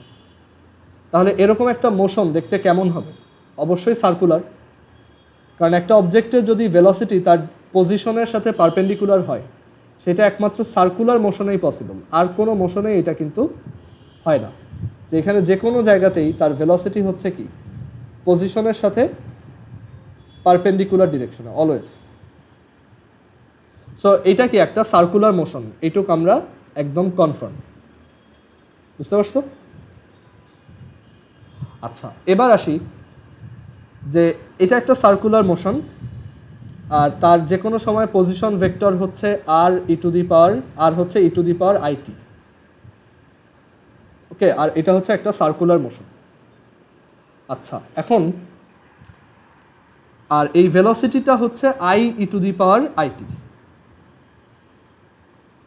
তাহলে এরকম একটা মোশন দেখতে কেমন হবে? অবশ্যই সার্কুলার। কারণ একটা অবজেক্টের যদি ভেলোসিটি তার পজিশনের সাথে পারপেন্ডিকুলার হয়, সেটা একমাত্র সার্কুলার মোশনেই পসিবল, আর কোনো মোশনেই এটা কিন্তু হয় না। যে এখানে যে কোনো জায়গাতেই তার ভেলোসিটি হচ্ছে কি? পজিশনের সাথে পারপেন্ডিকুলার ডিরেকশনে অলওয়েজ। সো এটা কি একটা সার্কুলার মোশন, এইটুক আমরা একদম কনফার্ম। বুঝতে পারছো? আচ্ছা, এবার আসি যে এটা একটা সার্কুলার মোশন, আর তার যে কোনো সময় পজিশন ভেক্টর হচ্ছে আর ই টু দি পাওয়ার, আর হচ্ছে e to the power i t. ওকে, আর এটা হচ্ছে একটা সার্কুলার মোশন। আচ্ছা, এখন আর এই ভেলোসিটিটা হচ্ছে i e to the power i t.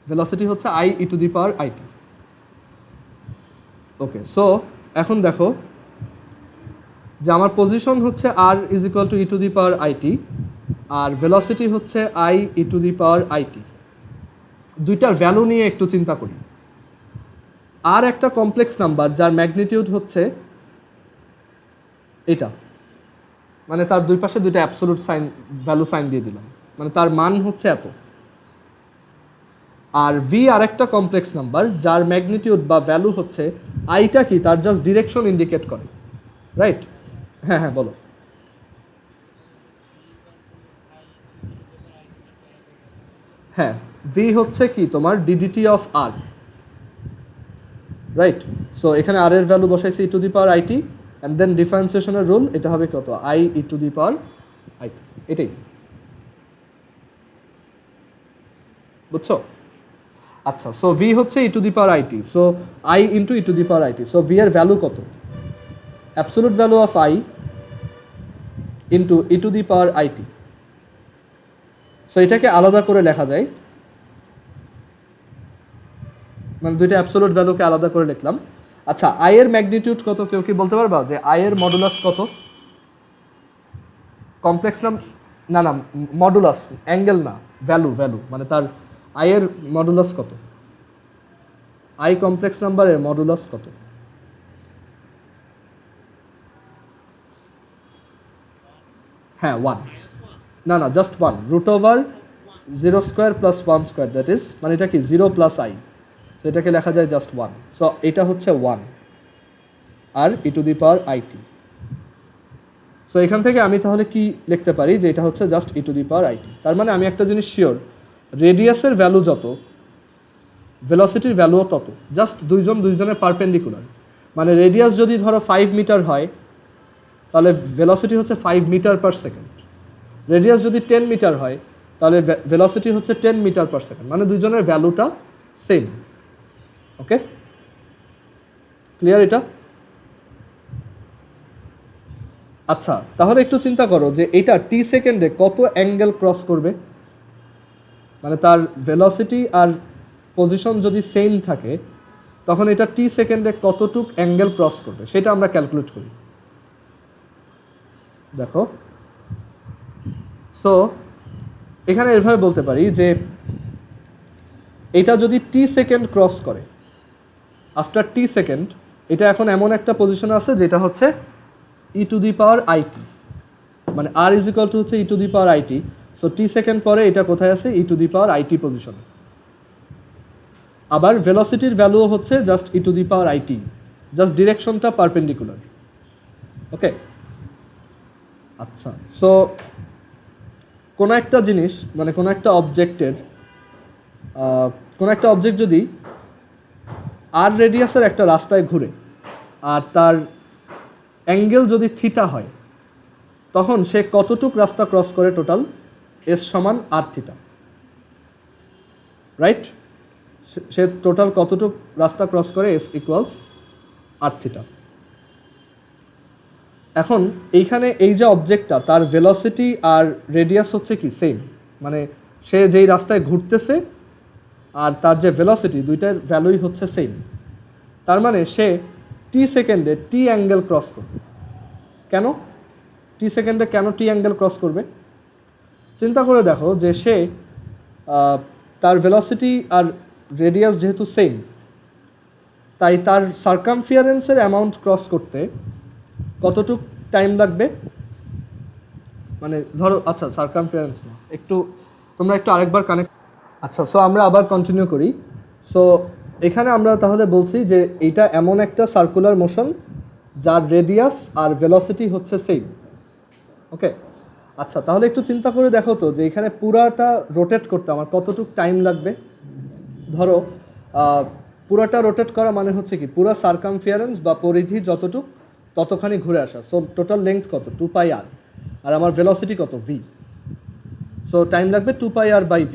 Velocity হচ্ছে i e to the power i t. Okay, so এখন দেখো যে আমার পজিশন হচ্ছে r is equal to e to the power i t, আর ভেলোসিটি হচ্ছে i e to the power i t. দুইটার value নিয়ে একটু চিন্তা করি। আর একটা কমপ্লেক্স নাম্বার যার ম্যাগনিটিউড হচ্ছে এটা, মানে তার দুই পাশে দুইটা অ্যাবসোলুট সাইন, ভ্যালু সাইন দিয়ে দিলাম, মানে তার মান হচ্ছে এত। আর ভি আর একটা কমপ্লেক্স নাম্বার যার ম্যাগনিটিউড বা ভ্যালু হচ্ছে আইটা কি? তার জাস্ট ডিরেকশন ইন্ডিকেট করে, রাইট? হ্যাঁ হ্যাঁ, বলো। হ্যাঁ, ভি হচ্ছে কি তোমার d d t of r, right? So এখানে আর এর ভ্যালু বসাইছি e to the power i t, and then ডিফারেন্সিয়েশনের রুল, এটা হবে কত? I e to the power i t. এটাই, বুঝছো? আচ্ছা, সো ভি হচ্ছে e to the power i t, so i into e to the power i t. So v এর value কত? Absolute value of i into e to the power i t. So এটাকে আলাদা করে লেখা যায়, মানে দুইটা অ্যাবসোলুট ভ্যালুকে আলাদা করে লিখলাম। আচ্ছা, আই এর ম্যাগনিটিউড কত? কেউ কি বলতে পারবা যে আই এর মডুলাস কত? কমপ্লেক্স নাম, না না, মডুলাস, অ্যাঙ্গেল না, ভ্যালু, ভ্যালু মানে তার আই এর মডুলাস কত? আই কমপ্লেক্স নাম্বারের মডুলাস কত? হ্যাঁ, 1। না না, just 1, root over 0 square plus 1 square, that is মানে এটা কি 0 প্লাস আই। সো এটাকে লেখা যায় জাস্ট 1। সো এটা হচ্ছে 1 আর e to the power i t. So এখান থেকে আমি তাহলে কি লিখতে পারি? যে এটা হচ্ছে just e to the power IT. তার মানে আমি একটা জিনিস শিওর, রেডিয়াসের ভ্যালু যত, ভেলোসিটির ভ্যালুও তত, জাস্ট দুইজনের পারপেন্ডিকুলার। মানে রেডিয়াস যদি ধরো 5 মিটার হয় তাহলে ভেলোসিটি হচ্ছে 5 মিটার পার সেকেন্ড। রেডিয়াস যদি 10 মিটার হয় তাহলে ভেলোসিটি হচ্ছে 10 মিটার পার সেকেন্ড, মানে দুইজনের ভ্যালুটা সেম। ওকে, ক্লিয়ার এটা? আচ্ছা, তাহলে একটু চিন্তা করো যে এটা টি সেকেন্ডে কত অ্যাঙ্গেল ক্রস করবে। মানে তার ভেলোসিটি আর পজিশন যদি সেম থাকে তখন এটা টি সেকেন্ডে কতটুক অ্যাঙ্গেল ক্রস করবে সেটা আমরা ক্যালকুলেট করি। দেখো, সো এখানে এভাবে বলতে পারি যে এটা যদি টি সেকেন্ড ক্রস করে, আফটার টি সেকেন্ড এটা এখন এমন একটা পজিশন আছে যেটা হচ্ছে e to the power i t, মানে আর ইজ ইকুয়াল টু হচ্ছে e to the power i t. So t second পরে এটা কোথায় আছে? E to the power i t position. আবার ভেলোসিটির ভ্যালুও হচ্ছে just e to the power i t, just ডিরেকশনটা পারপেন্ডিকুলার। ওকে, আচ্ছা, সো কোনো একটা জিনিস মানে কোনো একটা অবজেক্টের কোনো একটা অবজেক্ট যদি আর রেডিয়াসের একটা রাস্তায় ঘুরে আর তার অ্যাঙ্গেল যদি থিটা হয় তখন সে কতটুক রাস্তা ক্রস করে টোটাল? এস সমান আর থিটা, রাইট? সে টোটাল কতটুক রাস্তা ক্রস করে? এস ইকুয়ালস আর থিটা। এখন এইখানে এই যে অবজেক্টটা তার ভেলোসিটি আর রেডিয়াস হচ্ছে কি সেম, মানে সে যেই রাস্তায় ঘুরতেছে আর তার যে ভেলোসিটি দুইটার ভ্যালুই হচ্ছে সেম। তার মানে সে টি সেকেন্ডে টি অ্যাঙ্গেল ক্রস করবে। কেন টি সেকেন্ডে কেন টি অ্যাঙ্গেল ক্রস করবে? চিন্তা করে দেখো যে সে তার ভেলোসিটি আর রেডিয়াস যেহেতু সেম, তাই তার সার্কামফিয়ারেন্সের অ্যামাউন্ট ক্রস করতে কতটুক টাইম লাগবে? মানে ধরো, আচ্ছা সার্কামফিয়ারেন্স না, তোমরা একটু আরেকবার কানেক্ট। আচ্ছা, সো আমরা আবার কন্টিনিউ করি। সো এখানে আমরা তাহলে বলছি যে এইটা এমন একটা সার্কুলার মোশন যার রেডিয়াস আর ভেলোসিটি হচ্ছে সেম। ওকে, আচ্ছা, তাহলে একটু চিন্তা করে দেখো তো যে এখানে পুরাটা রোটেট করতে আমার কতটুক টাইম লাগবে। ধরো পুরাটা রোটেট করা মানে হচ্ছে কি পুরা সার্কামফিয়ারেন্স বা পরিধি যতটুক ততখানি ঘুরে আসা। সো টোটাল লেংথ কত? 2πr, আর আমার ভেলোসিটি কত? v। সো টাইম লাগবে 2πr বাই v,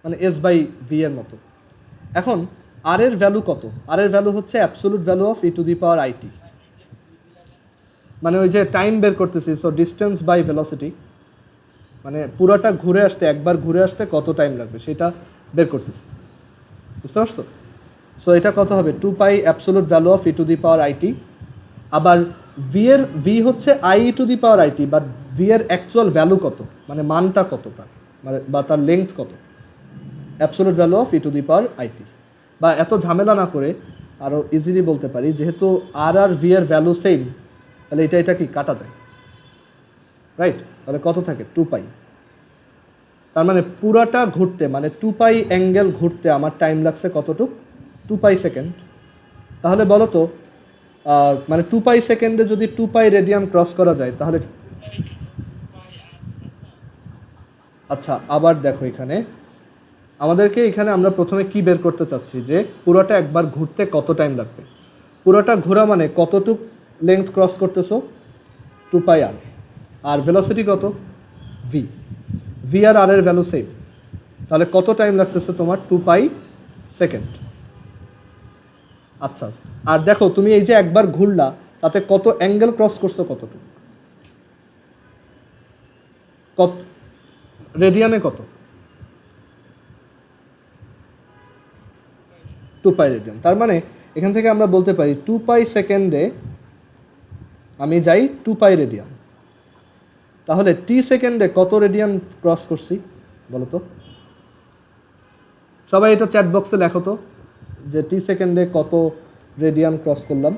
মানে এস বাই ভি এর মতো। এখন আর এর ভ্যালু কত? আর এর ভ্যালু হচ্ছে absolute value of e to the power i t, মানে ওই যে টাইম বের করতেছি। সো ডিস্টেন্স বাই ভেলোসিটি, মানে পুরোটা ঘুরে আসতে, একবার ঘুরে আসতে কত টাইম লাগবে সেটা বের করতেছি, বুঝতে পারছো? সো এটা কত হবে? 2π absolute value of e to the power i t. আবার ভি হচ্ছে i e to the power i t, বা ভি এর অ্যাকচুয়াল ভ্যালু কত, মানে মানটা কত তার, মানে বা তার লেংথ কত? Absolute value of e to the power i t. বা এত ঝামেলা না করে আরও ইজিলি বলতে পারি, যেহেতু আর ভি এর ভ্যালু সেম, তাহলে এটা কি কাটা যায়, রাইট? তাহলে কত থাকে? 2π। তার মানে পুরাটা ঘুরতে, মানে 2π অ্যাঙ্গেল ঘুরতে আমার টাইম লাগছে কতটুক? 2π সেকেন্ড। তাহলে বলো তো, মানে 2π সেকেন্ডে যদি 2π রেডিয়ান ক্রস করা যায় তাহলে, আচ্ছা আবার দেখো এখানে এখানে আমরা প্রথমে কি বের করতে চাচ্ছি যে পুরোটা একবার ঘুরতে কত টাইম লাগবে। পুরোটা ঘোরা মানে কতটুক লেংথ ক্রস করতেছো? 2πr। আর ভেলোসিটি কত? ভি আর এর ভ্যালু সেম, তাহলে কত টাইম লাগতেছে তোমার? 2π সেকেন্ড। আচ্ছা, আর দেখো তুমি এই যে একবার ঘুরলা তাতে কত অ্যাঙ্গেল ক্রস করছো? কতটুকু? কত রেডিয়ানে? কত? 2π রেডিয়ান। তার মানে এখান থেকে আমরা বলতে পারি 2π সেকেন্ডে আমি যাই 2π রেডিয়ান। তাহলে টি সেকেন্ডে কত রেডিয়ান ক্রস করছি বলো তো? সবাই এটা চ্যাট বক্সে লেখো তো যে টি সেকেন্ডে কত রেডিয়ান ক্রস করলাম।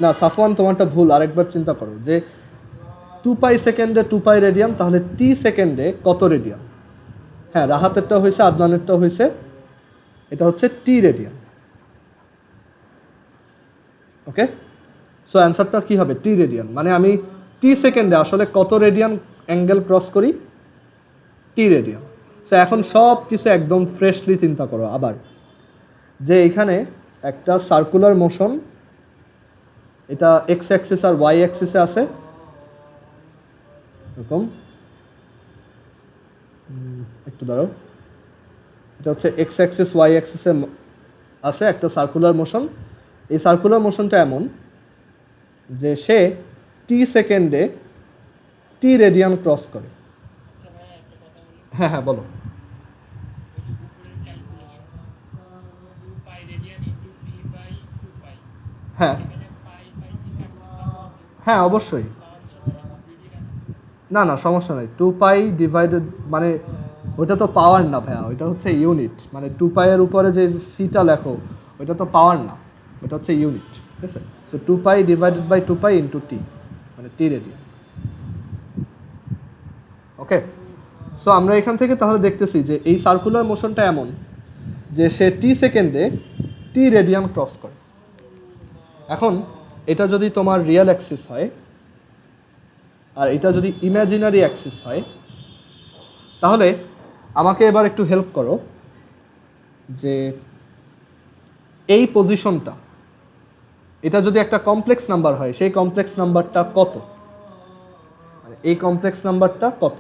না সাফওয়ান, তোমারটা ভুল, আরেকবার চিন্তা করো যে 2π সেকেন্ডে 2π রেডিয়ান, তাহলে টি সেকেন্ডে কত রেডিয়ান? হ্যাঁ, রাহাতেরটা হয়েছে, আদনানেরটা হয়েছে, এটা হচ্ছে টি রেডিয়ান। ওকে, সো অ্যান্সারটা কী হবে টি রেডিয়ান, মানে আমি টি সেকেন্ডে আসলে কত রেডিয়ান অ্যাঙ্গেল ক্রস করি, টি রেডিয়ান। সো এখন সব কিছু একদম ফ্রেশলি চিন্তা করো আবার, যে এখানে একটা সার্কুলার মোশন, এটা এক্স অ্যাক্সিস আর ওয়াই অ্যাক্সিসে আছে এরকম, একটু দাঁড়াও, এটা হচ্ছে এক্স অ্যাক্সিস ওয়াই অ্যাক্সিসে আছে একটা সার্কুলার মোশন। এই সার্কুলার মোশনটা এমন যে সে টি সেকেন্ডে টি রেডিয়ান ক্রস করে। হ্যাঁ হ্যাঁ বলো। হ্যাঁ হ্যাঁ অবশ্যই, না না সমস্যা নেই, 2 পাই ডিভাইডেড মানে ওইটা তো পাওয়ার না ভাইয়া, ওইটা হচ্ছে ইউনিট, মানে 2 পাইয়ের উপরে যে সিটা লেখো ওইটা তো পাওয়ার না, ওইটা হচ্ছে ইউনিট, ঠিক আছে। So 2 pi divided by 2 pi into t, মানে টি রেডিয়ান। ওকে, সো আমরা এখান থেকে তাহলে দেখতেছি যে এই সার্কুলার মোশনটা এমন যে সে টি সেকেন্ডে টি রেডিয়ান ক্রস করে। এখন এটা যদি তোমার রিয়েল অ্যাক্সিস হয় আর এটা যদি ইমাজিনারি অ্যাক্সিস হয়, তাহলে আমাকে এবার একটু হেল্প করো যে এই পজিশনটা, এটা যদি একটা কমপ্লেক্স নাম্বার হয়, সেই কমপ্লেক্স নাম্বারটা কত, মানে এই কমপ্লেক্স নাম্বারটা কত,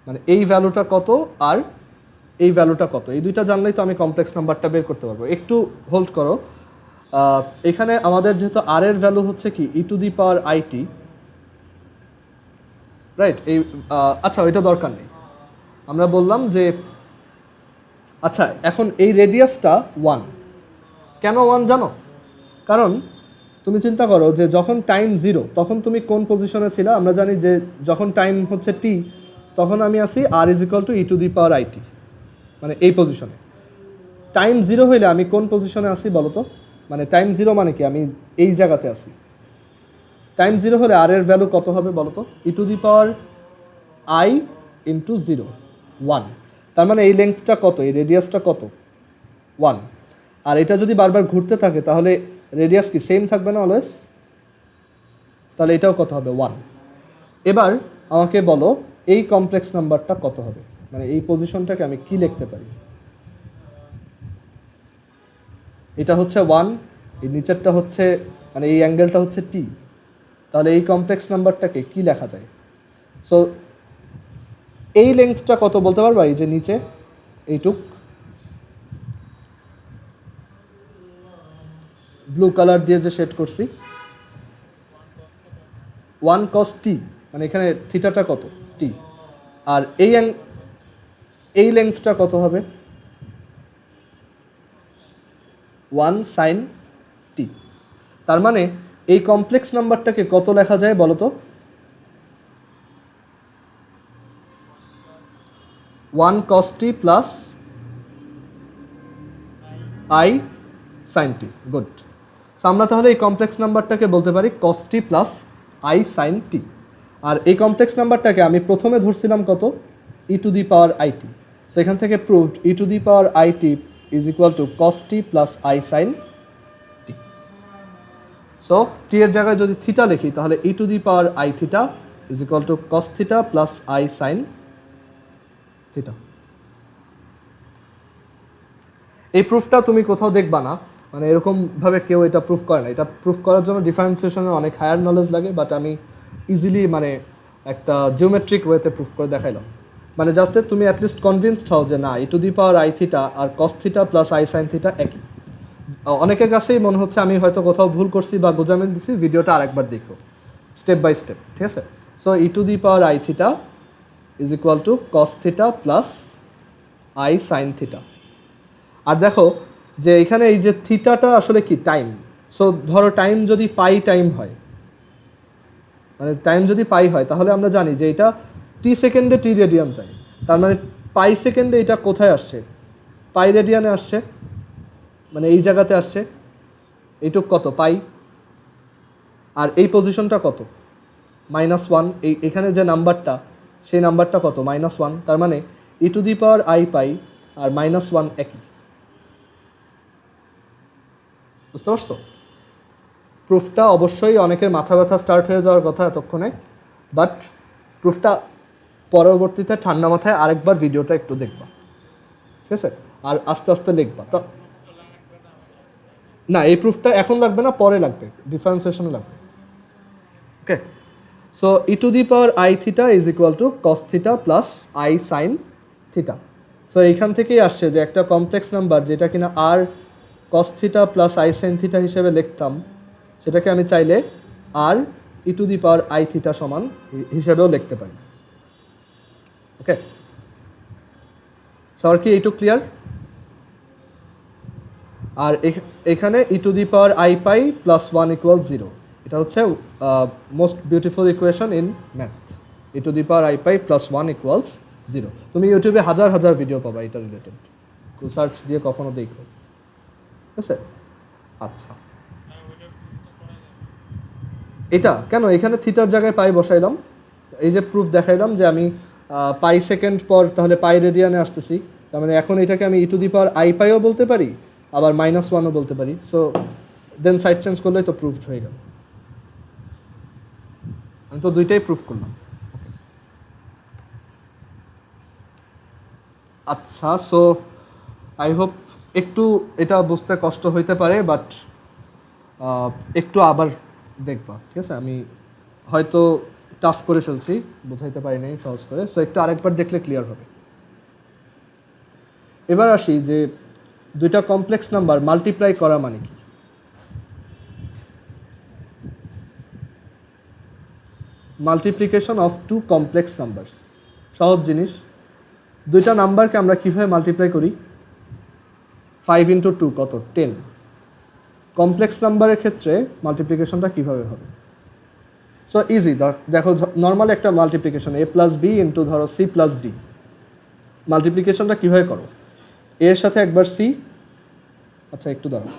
মানে এই ভ্যালুটা কত আর এই ভ্যালুটা কত, এই দুইটা জানলেই তো আমি কমপ্লেক্স নাম্বারটা বের করতে পারবো। একটু হোল্ড করো, এখানে আমাদের যেহেতু আর এর ভ্যালু হচ্ছে কি e⁻it, রাইট, এই আচ্ছা ওইটা দরকার নেই, আমরা বললাম যে আচ্ছা এখন এই রেডিয়াসটা 1, কেন 1 জানো? কারণ তুমি চিন্তা করো যে যখন টাইম 0 তখন তুমি কোন পজিশনে ছিলে, আমরা জানি যে যখন টাইম হচ্ছে t তখন আমি আসি r e⁻it, মানে এই পজিশনে। টাইম 0 হইলে আমি কোন পজিশনে আসি বলো তো, মানে টাইম 0 মানে কি আমি এই জায়গাতে আসি। টাইম 0 হলে আর এর ভ্যালু কত হবে বলো তো, e⁻i ইন্টু 0, 1, তার মানে এই লেন্থটা কত, এই রেডিয়াসটা কত, 1। আর এটা যদি বারবার ঘুরতে থাকে তাহলে রেডিয়াস কি সেম থাকবে না অলওয়েজ, তাহলে এটাও কত হবে 1। এবার আমাকে বলো এই কমপ্লেক্স নাম্বারটা কত হবে, মানে এই পজিশনটাকে আমি কি লিখতে পারি, এটা হচ্ছে 1, এই নিচেরটা হচ্ছে মানে এই অ্যাঙ্গেলটা হচ্ছে t, তাহলে এই কমপ্লেক্স নাম্বারটাকে কি লেখা যায়? সো এই লেন্থটা কত বলতে পারবা, এই যে নিচে এইটুক ব্লু কালার দিয়ে যে শেড করছি, 1 cos t, মানে এখানে থিটাটা কত t, আর এই লেন্থটা কত হবে 1 sin t। তার মানে এই কমপ্লেক্স নাম্বারটাকে কত লেখা যায় বলো তো, 1 cos t plus i sin t, good. So আমরা তাহলে এই কমপ্লেক্স নাম্বারটাকে বলতে পারি cos t plus i sin t। আর এই কমপ্লেক্স নাম্বারটাকে আমি প্রথমে ধরছিলাম কত, e⁻it। সো এখান থেকে proved e⁻it is equal to cos t plus i sin t। So টি এর জায়গায় যদি থিটা লিখি তাহলে e⁻i theta is equal to cos theta plus i sin theta. এই প্রুফটা তুমি কোথাও দেখবা না, মানে এরকমভাবে কেউ এটা প্রুফ করে না। এটা প্রুফ করার জন্য ডিফারেন্সিয়েশনের অনেক হায়ার নলেজ লাগে, বাট আমি ইজিলি মানে একটা জিওমেট্রিক ওয়েতে প্রুফ করে দেখাইলাম। মানে জাস্ট তুমি অ্যাটলিস্ট কনভিন্সড হও যে না e⁻i থিটা আর cos theta plus i sin theta একই। অনেকের কাছেই মনে হচ্ছে আমি হয়তো কোথাও ভুল করছি বা গোজামিল দিছি, ভিডিওটা আরেকবার দেখো স্টেপ বাই স্টেপ, ঠিক আছে। So e⁻i theta is equal to cos theta plus i sin theta. আর দেখো যে এখানে এই যে থিটাটা আসলে কি টাইম। সো ধরো টাইম যদি পাই টাইম হয়, মানে টাইম যদি পাই হয় তাহলে আমরা জানি যে এটা টি সেকেন্ডে টি রেডিয়ান যায়, তার মানে পাই সেকেন্ডে এটা কোথায় আসছে, পাই রেডিয়ানে আসছে, মানে এই জায়গাতে আসছে, এইটুক কত পাই, আর এই পজিশনটা কত -1, এখানে যে নাম্বারটা সেই নাম্বারটা কত -1, তার মানে e⁻i পাই আর -1 একই। বুঝতে পারছো? প্রুফটা অবশ্যই অনেকের মাথা ব্যথা স্টার্ট হয়ে যাওয়ার কথা এতক্ষণে, বাট প্রুফটা পরবর্তীতে ঠান্ডা মাথায় আরেকবার ভিডিওটা একটু দেখবা, ঠিক আছে, আর আস্তে আস্তে লিখবা। তো না, এই প্রুফটা এখন লাগবে না, পরে লাগবে, ডিফারেন্সিয়েশনে লাগবে। Okay, so e to the power i theta is equal to cos theta plus I sine theta. So এইখান থেকেই আসছে যে একটা কমপ্লেক্স নাম্বার যেটা কিনা r cos theta plus I sine theta হিসেবে লিখতাম, সেটাকে আমি চাইলে r e to the power i theta সমান হিসেবেও লিখতে পারি। ওকে, সবার কি এইটুকু ক্লিয়ার? আর এখানে e to the power I pi plus 1 equal 0, এটা হচ্ছে most beautiful equation in math. E to the power I pi plus 1 equals 0। তুমি ইউটিউবে হাজার হাজার ভিডিও পাবা এটা রিলেটেড, সার্চ দিয়ে কখনো দেখো, ঠিক আছে? আচ্ছা, এটা কেন এখানে থিটার জায়গায় পাই বসাইলাম? এই যে প্রুফ দেখাইলাম যে আমি পাই সেকেন্ড পর তাহলে পাই রেডিয়ানে আসতেছি, তার মানে এখন এটাকে আমি ই টু দি পাওয়ার আই পাইও বলতে পারি, আবার -1ও বলতে পারি। সো দেন সাইড চেঞ্জ করলেই তো প্রুফড হয়ে গেল। আমি তো দুইটাই প্রুফ করলাম। আচ্ছা, সো আই হোপ একটু এটা বুঝতে কষ্ট হইতে পারে, বাট একটু আবার দেখবা, ঠিক আছে? আমি হয়তো টাফ করে ফেলছি, বোঝাইতে পারি নাই সহজ করে, সো একটু আরেকবার দেখলে ক্লিয়ার হবে। এবার আসি যে দুইটা কমপ্লেক্স নাম্বার মাল্টিপ্লাই করা মানে কি। Multiplication of two complex numbers, সহজ জিনিস। দুইটা নাম্বারকে আমরা কীভাবে মাল্টিপ্লাই করি? 5 ইন্টু 2 কত? 10। কমপ্লেক্স নাম্বারের ক্ষেত্রে মাল্টিপ্লিকেশনটা কীভাবে হবে? সো ইজি, দেখো নর্মাল একটা মাল্টিপ্লিকেশন a প্লাস বি ইন্টু ধরো সি প্লাস ডি, মাল্টিপ্লিকেশনটা কীভাবে করো? এর সাথে একবার সি, আচ্ছা একটু দাঁড়াও,